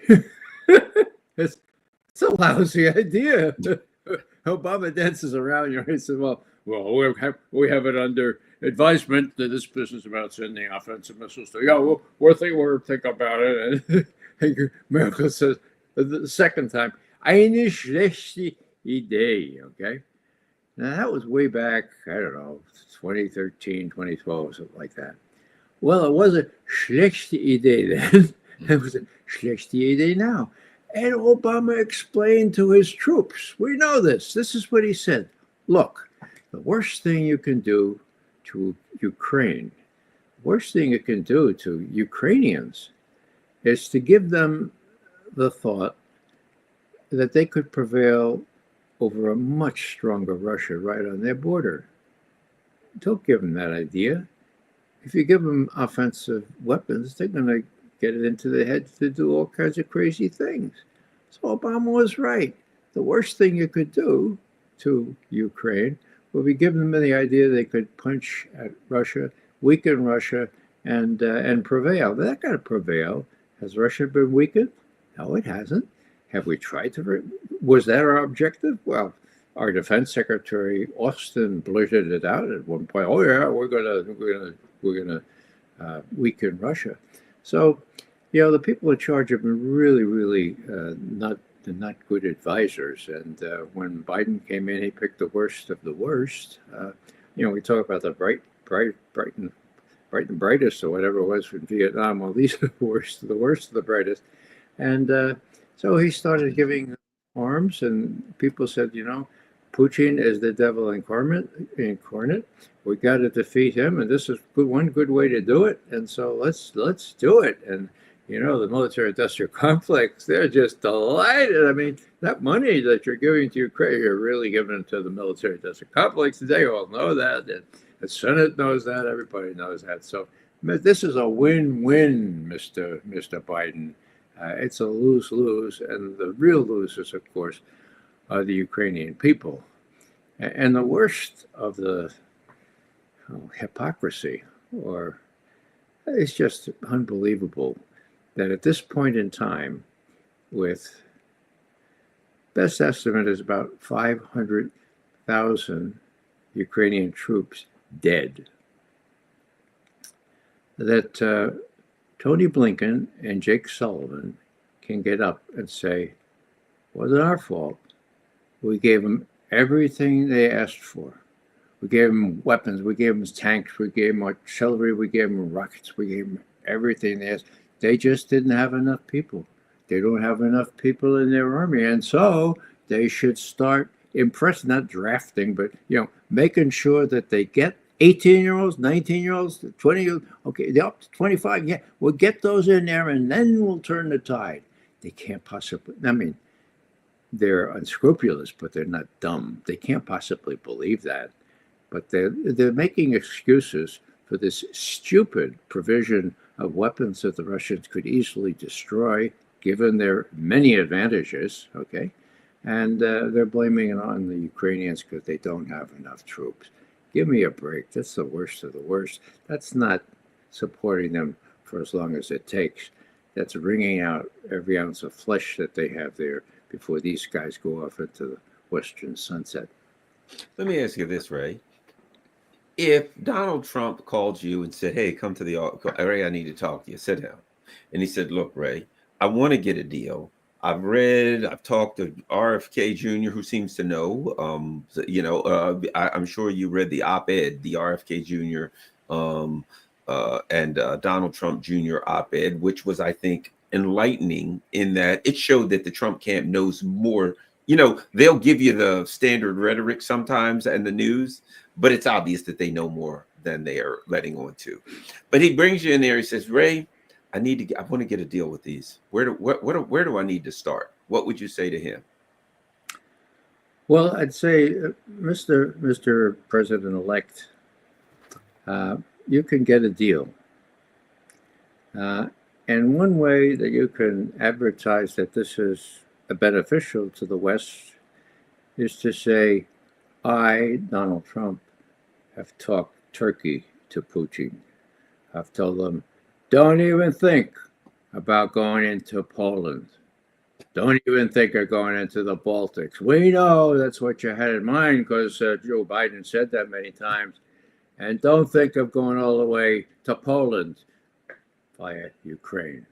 It's a lousy idea. Obama dances around. He says, well, we have it under advisement that this business about sending offensive missiles to. Yeah, we'll think about it. And Merkel says the second time, eine schlechte Idee. Okay, now that was way back. I don't know, 2013, 2012, something like that. Well, it was a schlechte Idee then. It was a schlechte Idee now. And Obama explained to his troops, we know this. This is what he said. Look, the worst thing you can do to Ukraine, the worst thing you can do to Ukrainians is to give them the thought that they could prevail over a much stronger Russia right on their border. Don't give them that idea. If you give them offensive weapons, they're going to get it into their heads to do all kinds of crazy things. So Obama was right. The worst thing you could do to Ukraine would be give them the idea they could punch at Russia, weaken Russia, and prevail. They're not going to prevail. Has Russia been weakened? No, it hasn't. Have we tried to? Was that our objective? Well, our Defense Secretary Austin blurted it out at one point. Oh yeah, we're gonna weaken Russia. So, the people in charge have been really not good advisors. And when Biden came in, he picked the worst of the worst. We talk about the bright and brightest or whatever it was from Vietnam. Well, these are the worst of the brightest. And so he started giving arms, and people said, Putin is the devil incarnate. We got to defeat him, and this is one good way to do it. And so let's do it. And the military-industrial complex, they're just delighted. I mean, that money that you're giving to Ukraine, you're really giving it to the military-industrial complex. They all know that, and the Senate knows that. Everybody knows that. So this is a win-win, Mr. Biden. It's a lose-lose, and the real losers, of course, are the Ukrainian people. And the worst of the hypocrisy, or it's just unbelievable that at this point in time, with best estimate is about 500,000 Ukrainian troops dead, that Tony Blinken and Jake Sullivan can get up and say, it wasn't our fault. We gave them everything they asked for. We gave them weapons. We gave them tanks. We gave them artillery. We gave them rockets. We gave them everything they asked. They just didn't have enough people. They don't have enough people in their army, and so they should start impressing, not drafting, but making sure that they get 18-year-olds, 19-year-olds, 20-year-olds. Okay, they're up to 25. Yeah, we'll get those in there, and then we'll turn the tide. They can't possibly. I mean, they're unscrupulous, but they're not dumb. They can't possibly believe that. But they're making excuses for this stupid provision of weapons that the Russians could easily destroy, given their many advantages. Okay, and they're blaming it on the Ukrainians because they don't have enough troops. Give me a break. That's the worst of the worst. That's not supporting them for as long as it takes. That's wringing out every ounce of flesh that they have there before these guys go off into the western sunset. Let me ask you this, Ray. If Donald Trump called you and said, hey, come to the Ray, I need to talk to you, sit down. And he said, look, Ray, I want to get a deal. I've talked to RFK Jr., who seems to know. I'm sure you read the op-ed, the RFK Jr. And Donald Trump Jr. op-ed, which was, I think, enlightening in that it showed that the Trump camp knows more. They'll give you the standard rhetoric sometimes and the news, but it's obvious that they know more than they are letting on to. But he brings you in there. He says, Ray, I want to get a deal with these. Where do I need to start? What would you say to him? Well, I'd say, Mr. President-elect, you can get a deal. And one way that you can advertise that this is beneficial to the West is to say, I, Donald Trump, have talked Turkey to Putin. I've told them, don't even think about going into Poland. Don't even think of going into the Baltics. We know that's what you had in mind because Joe Biden said that many times. And don't think of going all the way to Poland via Ukraine.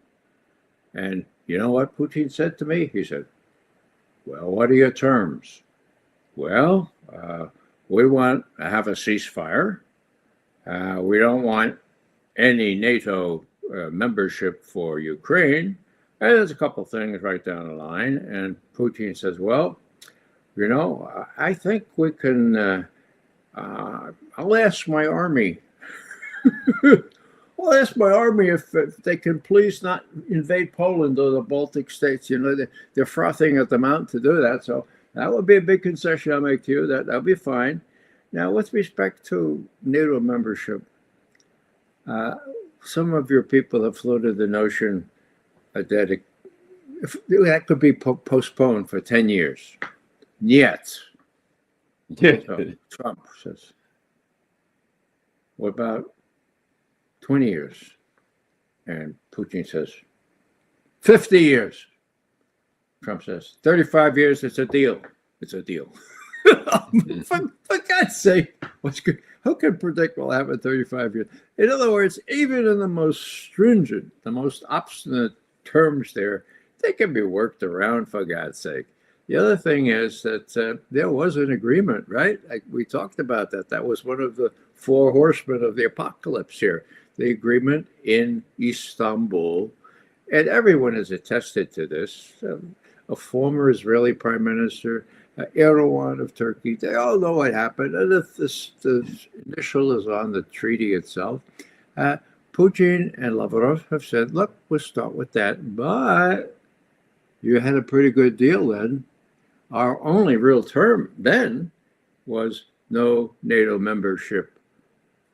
And you know what Putin said to me? He said, well, what are your terms? Well, we want to have a ceasefire. We don't want any NATO membership for Ukraine. And there's a couple things right down the line. And Putin says, well, I think we can, I'll ask my army. I'll ask my army if they can please not invade Poland or the Baltic states. They're frothing at the mouth to do that. So that would be a big concession I'll make to you. That'll be fine. Now, with respect to NATO membership, some of your people have floated the notion that that could be postponed for 10 years. Yet, so Trump says, what about 20 years? And Putin says, 50 years. Trump says, 35 years, it's a deal. It's a deal. For God's sake, who can predict what will happen in 35 years? In other words, even in the most stringent, the most obstinate terms there, they can be worked around, for God's sake. The other thing is that there was an agreement, right? We talked about that. That was one of the four horsemen of the apocalypse here. The agreement in Istanbul. And everyone has attested to this. A former Israeli prime minister, Erdogan of Turkey, they all know what happened. And if the initial is on the treaty itself, Putin and Lavrov have said, look, we'll start with that. But you had a pretty good deal then. Our only real term then was no NATO membership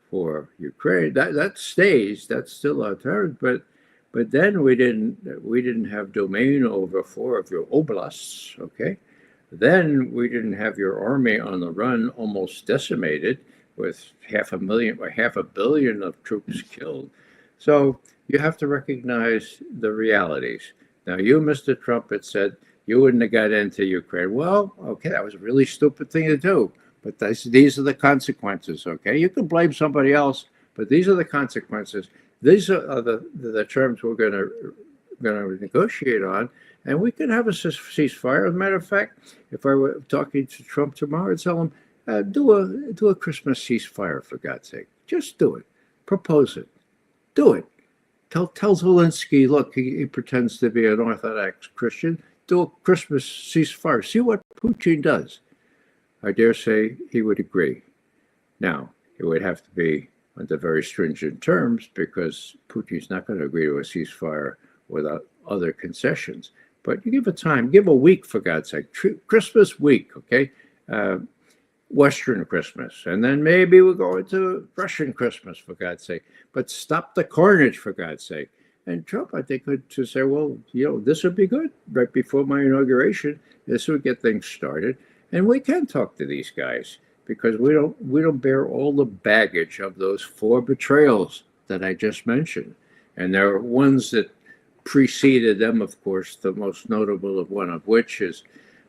for Ukraine. That stays. That's still our term. But then we didn't have domain over 4 of your oblasts. Okay. Then we didn't have your army on the run, almost decimated, with 500,000 or 500 million of troops killed. So you have to recognize the realities. Now, you, Mr. Trump, had said you wouldn't have got into Ukraine. Well, okay, that was a really stupid thing to do. But these are the consequences, okay? You can blame somebody else, but these are the consequences. These are the terms we're going to negotiate on, and we can have a ceasefire. As a matter of fact, if I were talking to Trump tomorrow, I'd tell him, do a Christmas ceasefire, for God's sake. Just do it. Propose it. Do it. Tell Zelensky, look, he pretends to be an Orthodox Christian. Do a Christmas ceasefire. See what Putin does. I dare say he would agree. Now, it would have to be under very stringent terms because Putin's not going to agree to a ceasefire without other concessions. But you give it time, give a week for God's sake. Christmas week, okay? Western Christmas, and then maybe we'll go into Russian Christmas for God's sake. But stop the carnage for God's sake. And Trump, I think, could to say, well, this would be good right before my inauguration. This would get things started, and we can talk to these guys because we don't bear all the baggage of those 4 betrayals that I just mentioned, and there are ones that preceded them. Of course, the most notable of one of which is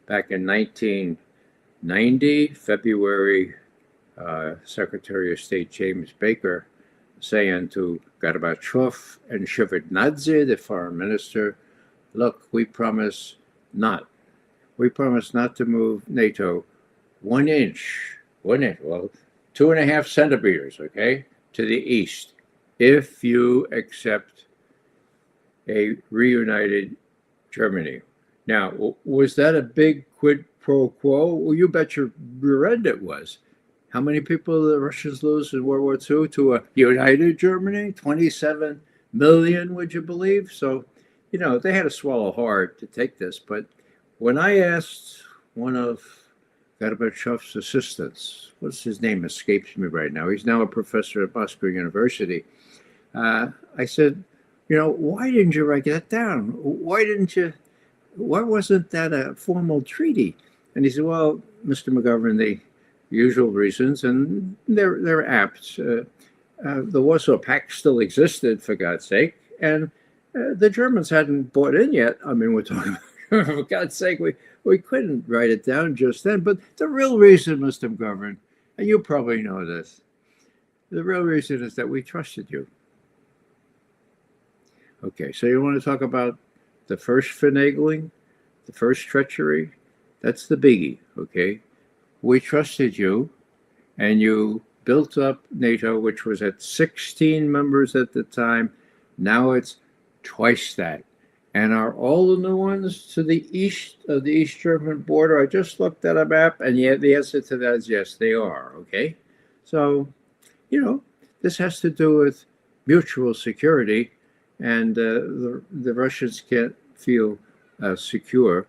back in 1990, February, Secretary of State James Baker saying to Gorbachev and Shevardnadze, the foreign minister, look, we promise not to move NATO 1 inch, well, 2.5 centimeters, okay, to the east, if you accept a reunited Germany. Now, was that a big quid pro quo? Well, you bet your rear end it was. How many people did the Russians lose in World War II to a united Germany? 27 million, would you believe? So, they had to swallow hard to take this. But when I asked one of Gorbachev's assistants, what's his name escapes me right now, he's now a professor at Moscow University, I said, why didn't you write that down? Why wasn't that a formal treaty? And he said, well, Mr. Mcgovern, the usual reasons, and they're apt. The Warsaw Pact still existed, for God's sake, and the Germans hadn't bought in yet. I mean, we're talking about, for God's sake, we couldn't write it down just then. But the real reason, Mr. Mcgovern, and you probably know this, the real reason is that we trusted you. Okay, so you want to talk about the first finagling, the first treachery? That's the biggie, okay? We trusted you, and you built up NATO, which was at 16 members at the time. Now it's twice that. And are all the new ones to the east of the East German border? I just looked at a map, and yet the answer to that is yes, they are, okay? So, this has to do with mutual security, and the Russians can't feel secure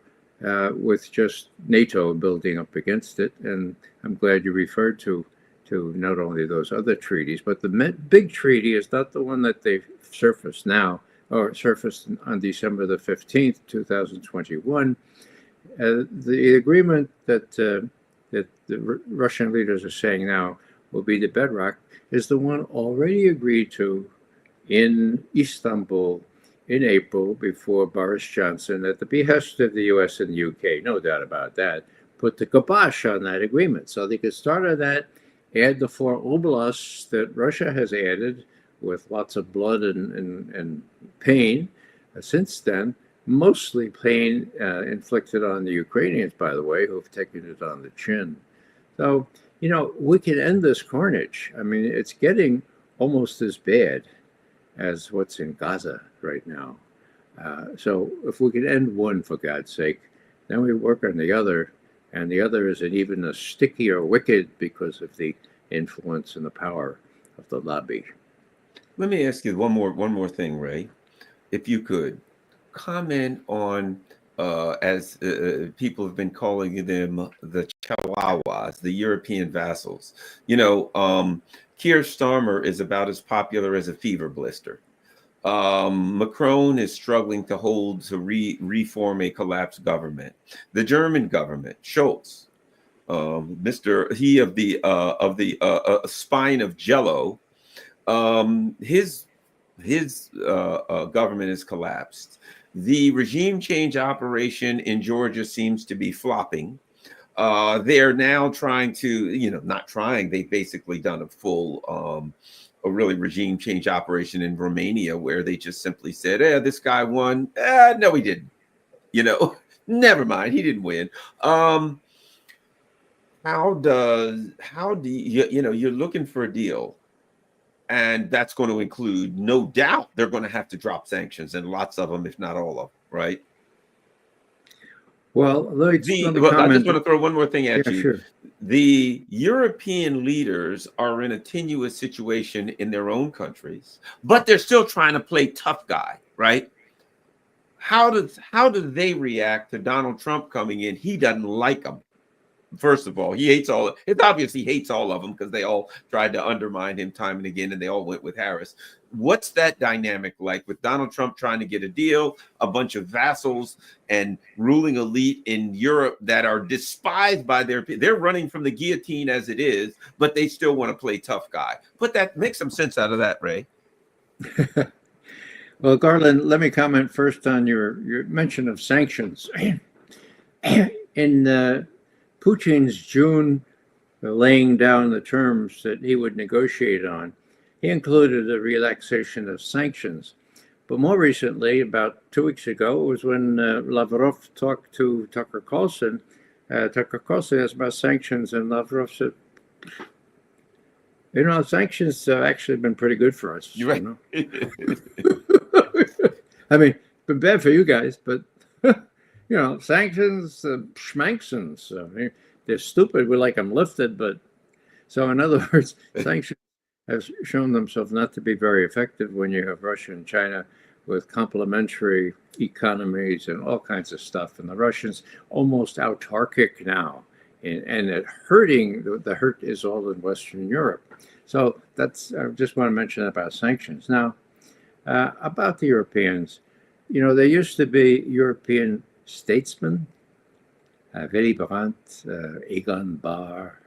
with just NATO building up against it. And I'm glad you referred to not only those other treaties, but the big treaty is not the one that they've surfaced now, or surfaced on December the 15th, 2021. The agreement that the Russian leaders are saying now will be the bedrock is the one already agreed to in Istanbul in April before Boris Johnson, at the behest of the US and the UK, no doubt about that, put the kibosh on that agreement. So they could start on that, add the 4 oblasts that Russia has added with lots of blood and pain since then, mostly pain inflicted on the Ukrainians, by the way, who've taken it on the chin. So, we can end this carnage. I mean, it's getting almost as bad as what's in Gaza right now. So if we can end one, for God's sake, then we work on the other, and the other is an even a stickier wicket because of the influence and the power of the lobby. Let me ask you one more thing, Ray. If you could comment on, as people have been calling them, the Chihuahuas, the European vassals. Keir Starmer is about as popular as a fever blister. Macron is struggling to reform a collapsed government. The German government, Scholz, he of the spine of Jello, his government is collapsed. The regime change operation in Georgia seems to be flopping. They're now trying to, not trying, they've basically done a full, a really regime change operation in Romania where they just simply said, this guy won. No, he didn't. Never mind. He didn't win. How do you, you're looking for a deal And that's going to include, no doubt, they're going to have to drop sanctions, and lots of them, if not all of them, right? Well, let me Well, I just comment. want to throw one more thing at Yeah, you. sure. The European leaders are in a tenuous situation in their own countries, but they're still trying to play tough guy, right? How do they react to Donald Trump coming in? He doesn't like them. First of all, he hates all. It's obvious he hates all of them because they all tried to undermine him time and again, and they all went with Harris. What's that dynamic like with Donald Trump trying to get a deal, a bunch of vassals and ruling elite in Europe that are despised by they're running from the guillotine as it is, but they still want to play tough guy. Make some sense out of that, Ray. Well, Garland, let me comment first on your mention of sanctions. In Putin's June laying down the terms that he would negotiate on, he included a relaxation of sanctions. But more recently, about 2 weeks ago, was when Lavrov talked to Tucker Carlson. Tucker Carlson asked about sanctions, and Lavrov said, sanctions have actually been pretty good for us. You're right. I mean, been bad for you guys, but sanctions, schmanksons. They're stupid. We like them lifted, but so in other words, sanctions have shown themselves not to be very effective when you have Russia and China with complementary economies and all kinds of stuff, and the Russians almost autarkic now, and it hurting. The hurt is all in Western Europe. So I just want to mention about sanctions now. About the Europeans, there used to be European statesmen, Willy Brandt, Egon Bahr,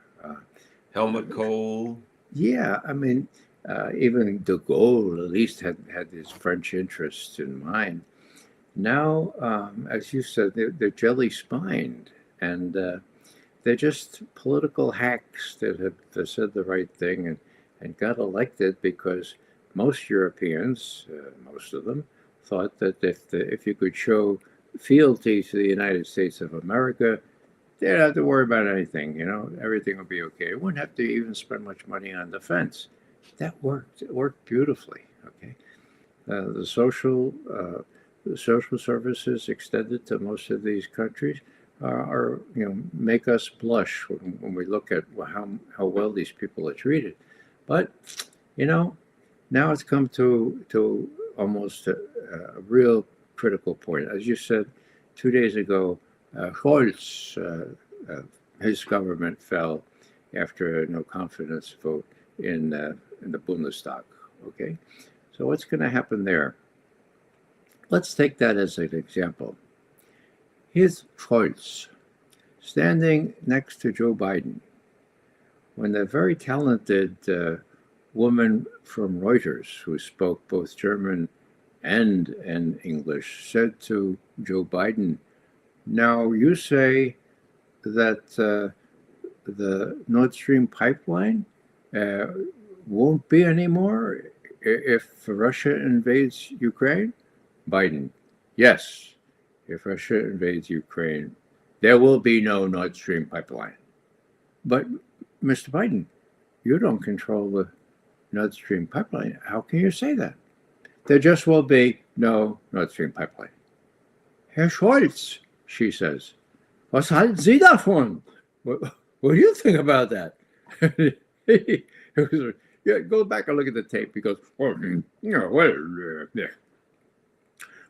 Helmut Kohl. Yeah, I mean, even de Gaulle at least had his French interests in mind. Now, as you said, they're jelly-spined, and they're just political hacks that have said the right thing and got elected because most Europeans, most of them, thought that if you could show fealty to the United States of America, they don't have to worry about anything. Everything will be okay. It wouldn't have to even spend much money on defense. That worked. It worked beautifully. Okay, the social services extended to most of these countries are make us blush when we look at how well these people are treated. But now it's come to almost a real critical point. As you said 2 days ago, Scholz, his government fell after a no confidence vote in the Bundestag. Okay, so what's going to happen there? Let's take that as an example. Here's Scholz standing next to Joe Biden when the very talented woman from Reuters, who spoke both German and English, said to Joe Biden, "Now you say that the Nord Stream pipeline won't be anymore if Russia invades Ukraine?" Biden, "Yes, if Russia invades Ukraine, there will be no Nord Stream pipeline." But Mr. Biden, you don't control the Nord Stream pipeline. How can you say that? There just will be no Nord Stream pipeline. Herr Scholz, she says, "Was halten Sie davon? What do you think about that?" Go back and look at the tape. He goes,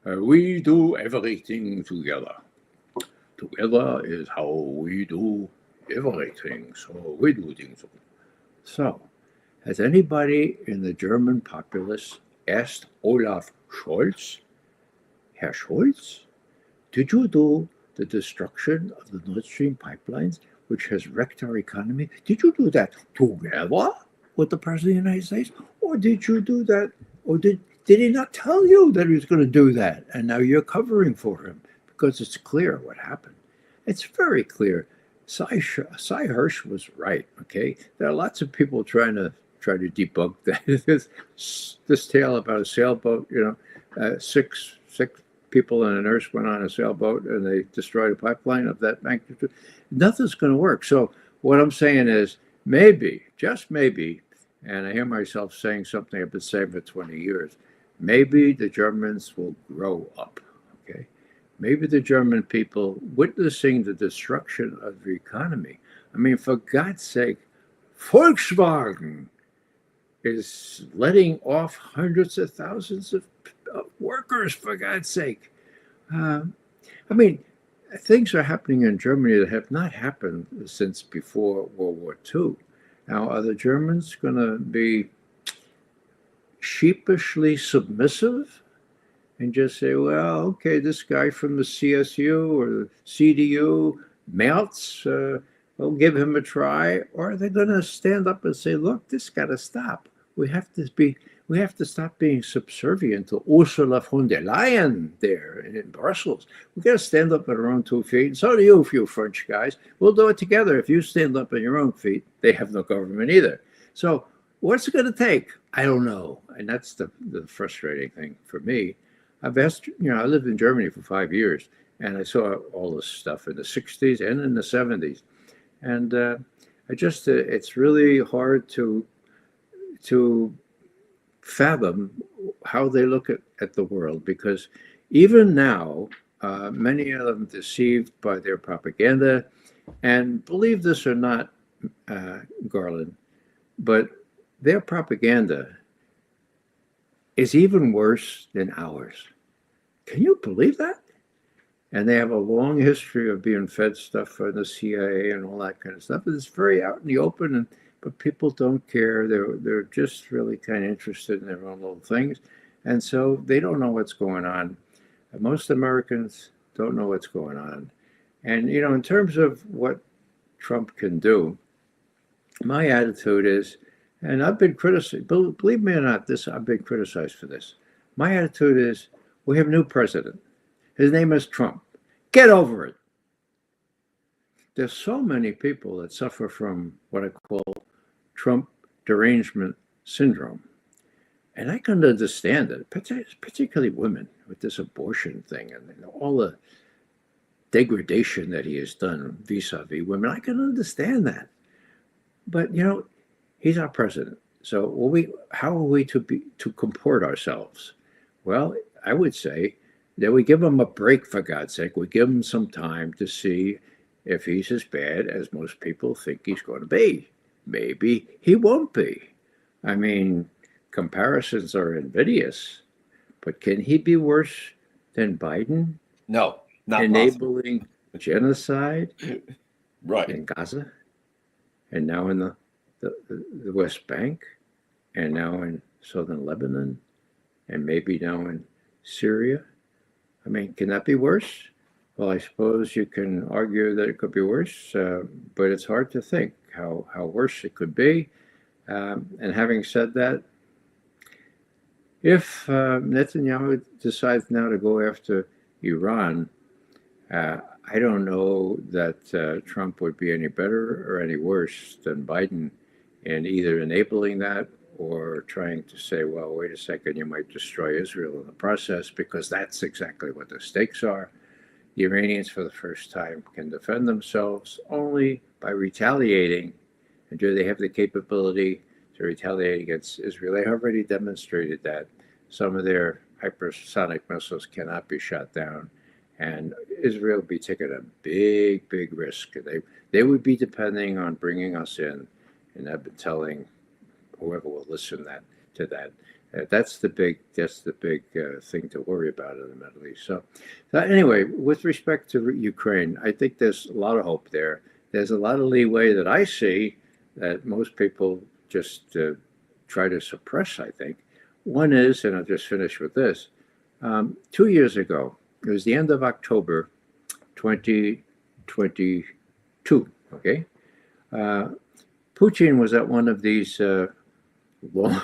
"We do everything together. Together is how we do everything. So we do things." So, has anybody in the German populace asked Olaf Scholz, "Herr Scholz, did you do the destruction of the Nord Stream pipelines, which has wrecked our economy? Did you do that together with the President of the United States? Or did you do that, or did he not tell you that he was going to do that? And now you're covering for him because it's clear what happened." It's very clear. Cy Hirsch was right, okay? There are lots of people trying to debunk that. this tale about a sailboat, six people and a nurse went on a sailboat and they destroyed a pipeline of that magnitude. Nothing's going to work. So what I'm saying is maybe, just maybe, And I hear myself saying something I've been saying for 20 years. Maybe the Germans will grow up. Okay. Maybe the German people witnessing the destruction of the economy. I mean, for God's sake, Volkswagen is letting off hundreds of thousands of workers, for God's sake. I mean, things are happening in Germany that have not happened since before World War II. Now, are the Germans going to be sheepishly submissive and just say, well, okay, this guy from the CSU or the CDU melts, we'll give him a try? Or are they going to stand up and say, look, this got to stop? We have to stop being subservient to Ursula von der Leyen there in Brussels. We got to stand up on our own 2 feet. And so do you French guys. We'll do it together. If you stand up on your own feet, they have no government either. So what's it going to take? I don't know. And that's the frustrating thing for me. I've asked, I lived in Germany for 5 years, and I saw all this stuff in the 60s and in the 70s. And it's really hard to fathom how they look at the world, because even now, many of them deceived by their propaganda, and believe this or not, Garland, but their propaganda is even worse than ours. Can you believe that? And they have a long history of being fed stuff from the CIA and all that kind of stuff. It's very out in the open, but people don't care. They're just really kind of interested in their own little things. And so they don't know what's going on. Most Americans don't know what's going on. And, in terms of what Trump can do, my attitude is, and I've been criticized, believe me or not, I've been criticized for this. My attitude is, we have a new president. His name is Trump. Get over it. There's so many people that suffer from what I call Trump derangement syndrome. And I can understand it, particularly women with this abortion thing and all the degradation that he has done vis-a-vis women. I can understand that. But, he's our president. So how are we to comport ourselves? Well, I would say that we give him a break, for God's sake. We give him some time to see if he's as bad as most people think he's going to be. Maybe he won't be. I mean, comparisons are invidious, but can he be worse than Biden? No, not enabling genocide right in Gaza, and now in the West Bank, and now in southern Lebanon, and maybe now in Syria. I mean, can that be worse? Well, I suppose you can argue that it could be worse, but it's hard to think how worse it could be. And having said that, if Netanyahu decides now to go after Iran, I don't know that Trump would be any better or any worse than Biden in either enabling that or trying to say, well, wait a second, you might destroy Israel in the process, because that's exactly what the stakes are. The Iranians, for the first time, can defend themselves only by retaliating. And do they have the capability to retaliate against Israel? They have already demonstrated that some of their hypersonic missiles cannot be shot down. And Israel would be taking a big, big risk. They would be depending on bringing us in. And I've been telling whoever will listen to that. That's the big thing to worry about in the Middle East. So anyway, with respect to Ukraine, I think there's a lot of hope there. There's a lot of leeway that I see that most people just try to suppress, I think. One is, and I'll just finish with this, 2 years ago, it was the end of October 2022, okay? Putin was at one of these long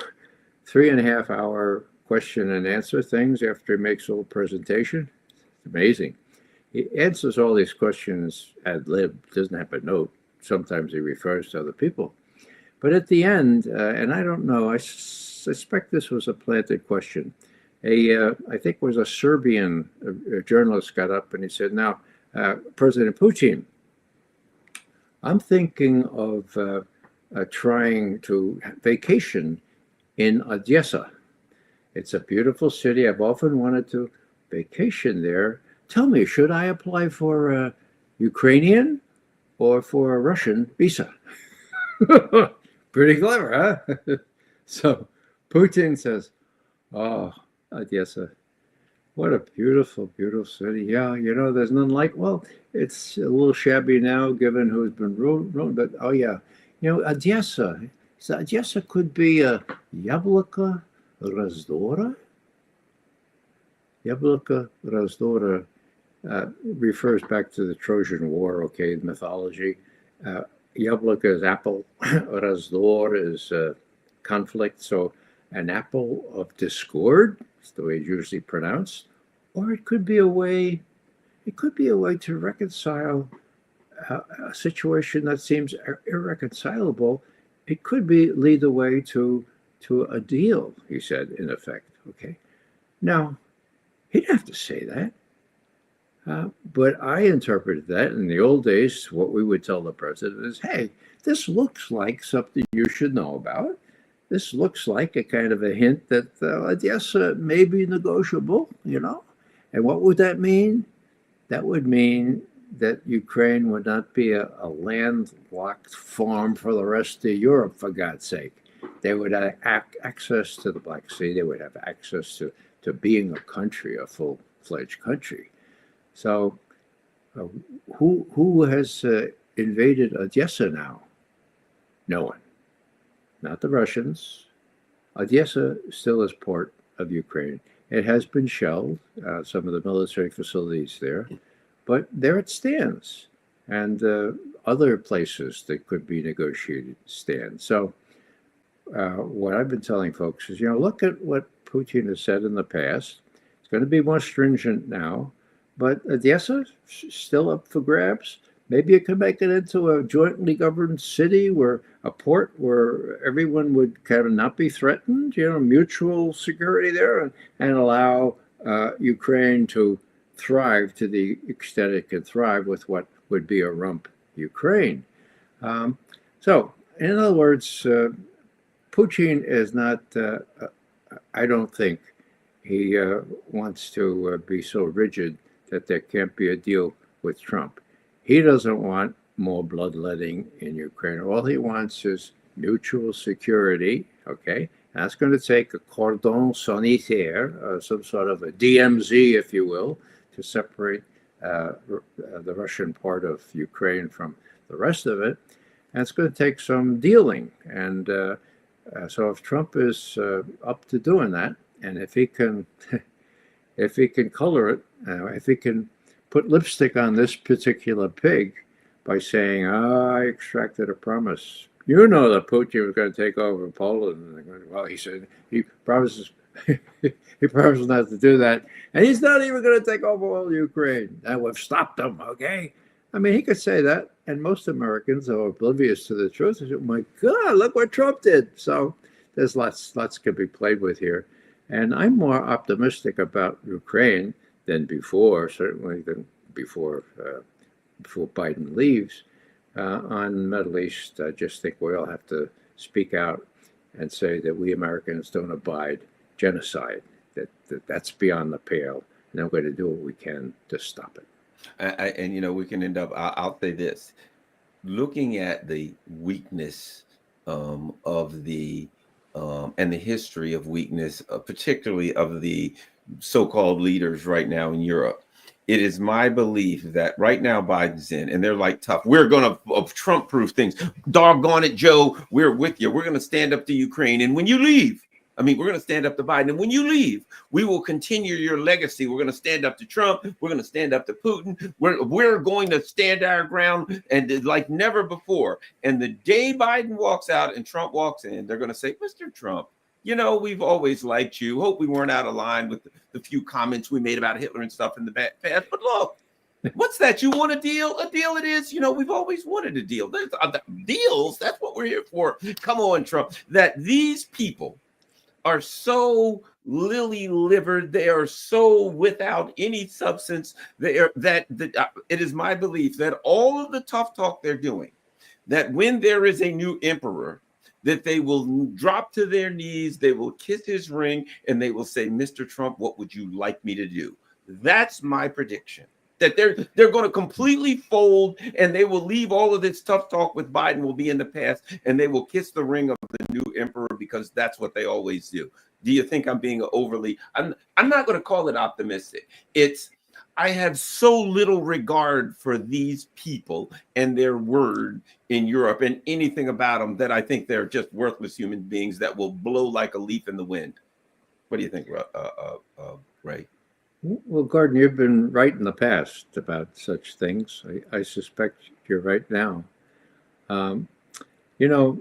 3.5 hour question and answer things after he makes a little presentation. It's amazing. He answers all these questions ad lib, doesn't have a note. Sometimes he refers to other people. But at the end, and I don't know, I suspect this was a planted question. I think it was a Serbian journalist got up and he said, now, President Putin, I'm thinking of trying to vacation in Odessa. It's a beautiful city. I've often wanted to vacation there. Tell me, should I apply for a Ukrainian or for a Russian visa? Pretty clever, huh? So Putin says, oh, Odessa, what a beautiful, beautiful city. Yeah, there's none like, well, it's a little shabby now given who's been ruined, but oh, yeah. Odessa, so Odessa could be a Yabloko Razdora. Yabloko Razdora refers back to the Trojan War, okay, mythology. Yabloko is apple, Razdor is conflict, so an apple of discord is the way it's usually pronounced, or it could be a way to reconcile a situation that seems irreconcilable. It could lead the way to a deal, he said, in effect. Okay. Now, he didn't have to say that. But I interpreted that in the old days. What we would tell the president is, hey, this looks like something you should know about. This looks like a kind of a hint that, yes, may be negotiable, And what would that mean? That would mean that Ukraine would not be a landlocked farm for the rest of Europe, for God's sake. They would have access to the Black Sea. They would have access to being a country, a full-fledged country. So who has invaded Odessa now? No one. Not the Russians. Odessa still is part of Ukraine. It has been shelled, some of the military facilities there, but there it stands. And other places that could be negotiated stand. So what I've been telling folks is, look at what Putin has said in the past. It's going to be more stringent now, but Odessa still up for grabs. Maybe it could make it into a jointly governed city, where a port where everyone would kind of not be threatened, mutual security there, and allow Ukraine to thrive to the extent it can thrive with what would be a rump Ukraine. So, in other words, Putin is not, I don't think he wants to be so rigid that there can't be a deal with Trump. He doesn't want more bloodletting in Ukraine. All he wants is mutual security, okay? That's going to take a cordon sanitaire, some sort of a DMZ, if you will, to separate the Russian part of Ukraine from the rest of it. And it's going to take some dealing. And so if Trump is up to doing that, and if he can color it, if he can put lipstick on this particular pig by saying, I extracted a promise. That Putin was going to take over Poland. Well, he said he promises he promised not to do that. And he's not even going to take over all Ukraine. And we've stopped him, okay? I mean, he could say that, and most Americans are oblivious to the truth. They say, oh my God, look what Trump did. So there's lots can be played with here. And I'm more optimistic about Ukraine than before, certainly than before Biden leaves. On the Middle East, I just think we all have to speak out and say that we Americans don't abide genocide, that's beyond the pale, and we're going to do what we can to stop it. And we can end up, I'll say this, looking at the weakness of the and the history of weakness, particularly of the so-called leaders right now in Europe. It is my belief that right now Biden's in, and they're like tough. We're going to Trump-proof things. Doggone it, Joe, we're with you. We're going to stand up to Ukraine. And when you leave, we're going to stand up to Biden. And when you leave, we will continue your legacy. We're going to stand up to Trump. We're going to stand up to Putin. We're going to stand our ground, and like never before. And the day Biden walks out and Trump walks in, they're going to say, Mr. Trump, we've always liked you. Hope we weren't out of line with the few comments we made about Hitler and stuff in the past. But look, what's that? You want a deal? A deal it is. We've always wanted a deal. There's deals. That's what we're here for. Come on, Trump. That these people are so lily-livered. They are so without any substance. It is my belief that all of the tough talk they're doing, that when there is a new emperor, that they will drop to their knees, they will kiss his ring, and they will say, Mr. Trump, what would you like me to do? That's my prediction. That they're going to completely fold, and they will leave all of this tough talk with Biden will be in the past, and they will kiss the ring of the new emperor, because that's what they always do. Do you think I'm being overly? I'm not going to call it optimistic. I have so little regard for these people and their word in Europe and anything about them that I think they're just worthless human beings that will blow like a leaf in the wind. What do you think, Ray? Well, Gordon, you've been right in the past about such things. I suspect you're right now. You know,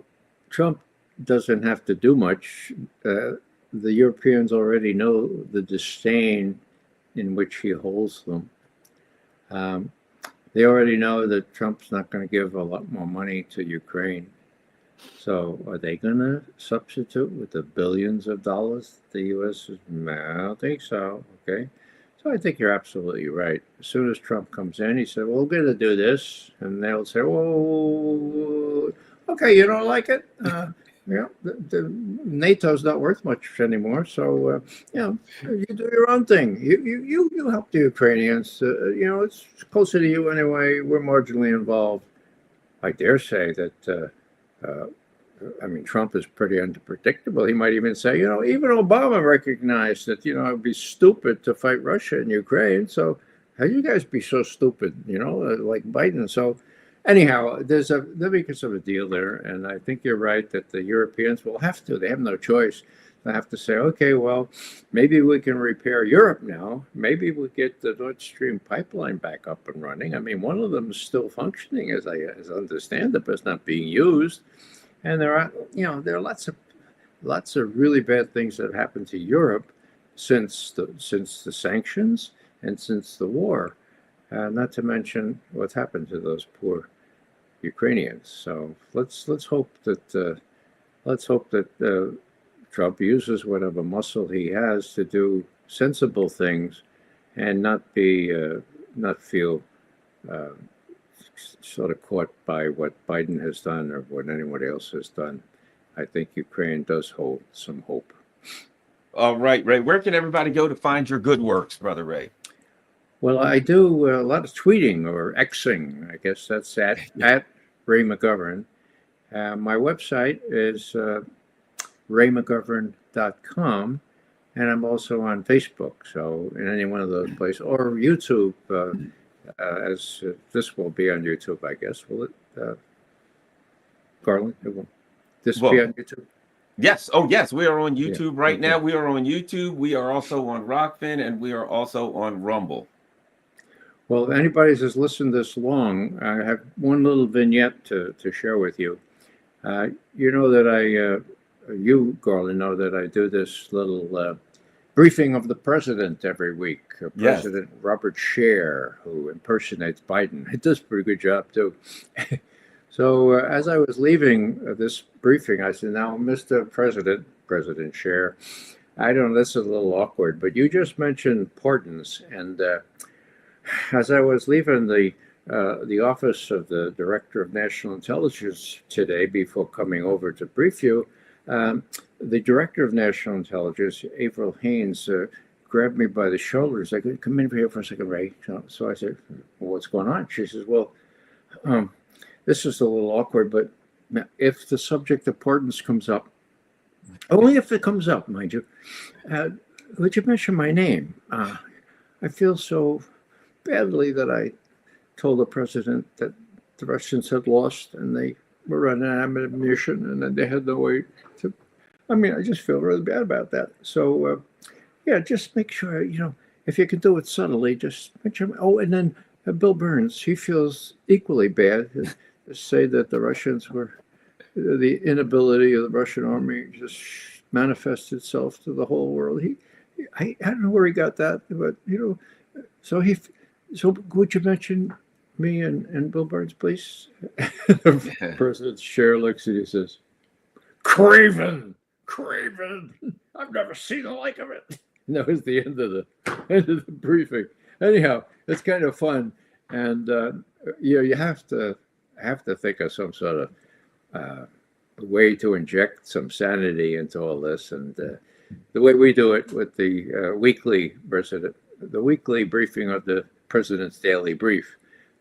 Trump doesn't have to do much. The Europeans already know the disdain in which he holds them. They already know that Trump's not going to give a lot more money to Ukraine. So are they going to substitute with the billions of dollars the U.S. is? I don't think so. Okay. So I think you're absolutely right. As soon as Trump comes in, he said, well, we're going to do this. And they'll say, oh, okay, you don't like it? The NATO's not worth much anymore. So, you do your own thing. You help the Ukrainians. It's closer to you anyway. We're marginally involved. I dare say that Trump is pretty unpredictable. He might even say, even Obama recognized that, it'd be stupid to fight Russia and Ukraine. So how you guys be so stupid, like Biden? So anyhow, there'll be some of a deal there. And I think you're right that the Europeans will have to. They have no choice. They have to say, okay, well, maybe we can repair Europe now. Maybe we'll get the Nord Stream pipeline back up and running. I mean, one of them is still functioning, as I understand it, but it's not being used. And there are lots of really bad things that have happened to Europe since the sanctions and since the war, not to mention what's happened to those poor Ukrainians. So let's hope that Trump uses whatever muscle he has to do sensible things, and not feel sort of caught by what Biden has done or what anyone else has done. I think Ukraine does hold some hope. All right, Ray. Where can everybody go to find your good works, Brother Ray? Well, I do a lot of tweeting or Xing. I guess that's at Ray Mcgovern. My website is raymcgovern.com, and I'm also on Facebook. So in any one of those places, or YouTube. As this will be on YouTube, I guess. Will it, Garland? Will this be on YouTube? Yes. Oh, yes. We are on YouTube right now. We are on YouTube. We are also on Rockfin, and we are also on Rumble. Well, if anybody who's listened this long, I have one little vignette to share with you. You know that you, Garland, know that I do this little briefing of the president every week. President Robert Scheer, who impersonates Biden. It does a pretty good job, too. So as I was leaving this briefing, I said, now, Mr. President, President Scheer, I don't know, this is a little awkward, but you just mentioned pardons. And as I was leaving the office of the Director of National Intelligence today, before coming over to brief you, the Director of National Intelligence, Avril Haines, grabbed me by the shoulders. I could come in here for a second, Ray. So I said, well, what's going on? She says, well, this is a little awkward, but if the subject of pardons comes up, only if it comes up, mind you, would you mention my name? I feel so badly that I told the president that the Russians had lost and they were running out of ammunition and then they had no way to. I just feel really bad about that. So, just make sure, if you can do it subtly, just mention. Oh, and then Bill Burns, he feels equally bad to say that the Russians were, the inability of the Russian army just manifest itself to the whole world. I don't know where he got that, but, so would you mention me and Bill Burns, please? President Scheer looks at you and says, Craven, I've never seen the like of it. And that was the end of the briefing. Anyhow, it's kind of fun. And, you have to have to think of some sort of way to inject some sanity into all this, and the way we do it with the weekly briefing of the President's Daily Brief.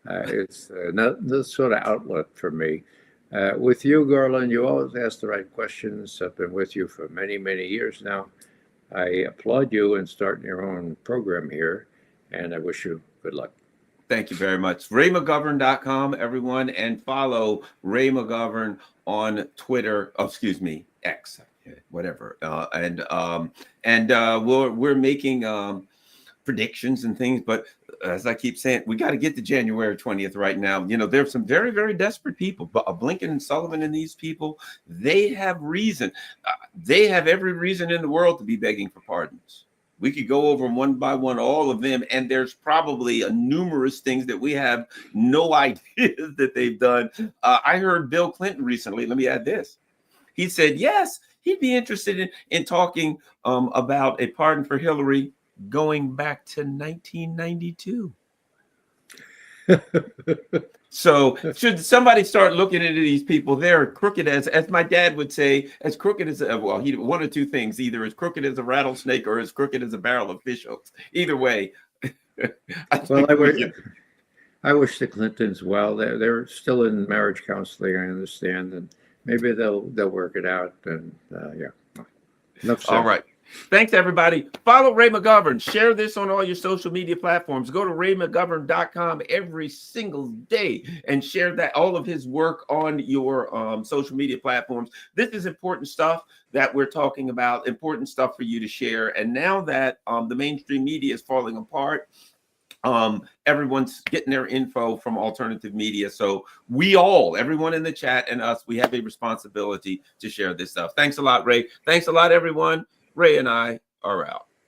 It's another sort of outlet for me. With you, Garland, you always ask the right questions. I've been with you for many, many years now. I applaud you in starting your own program here, and I wish you good luck. Thank you very much. RayMcGovern.com, everyone, and follow Ray McGovern on Twitter. Oh, excuse me, X, whatever. We're making predictions and things, but as I keep saying, we got to get to January 20th right now. You know, there's some very, very desperate people. Blinken and Sullivan and these people, they have reason. They have every reason in the world to be begging for pardons. We could go over them one by one, all of them, and there's probably numerous things that we have no idea that they've done. I heard Bill Clinton recently. Let me add this. He said, yes, he'd be interested in talking about a pardon for Hillary going back to 1992. So should somebody start looking into these people? They're crooked as my dad would say, as crooked as he one or two things, either as crooked as a rattlesnake or as crooked as a barrel of fish hooks. Either way. I wish the Clintons well. They're still in marriage counseling, I understand, and maybe they'll work it out. And yeah, enough said. All right. Thanks, everybody. Follow Ray McGovern. Share this on all your social media platforms. Go to RayMcGovern.com every single day and share that all of his work on your social media platforms. This is important stuff that we're talking about, important stuff for you to share. And now that the mainstream media is falling apart, everyone's getting their info from alternative media. So everyone in the chat and us, we have a responsibility to share this stuff. Thanks a lot, Ray. Thanks a lot, everyone. Ray and I are out.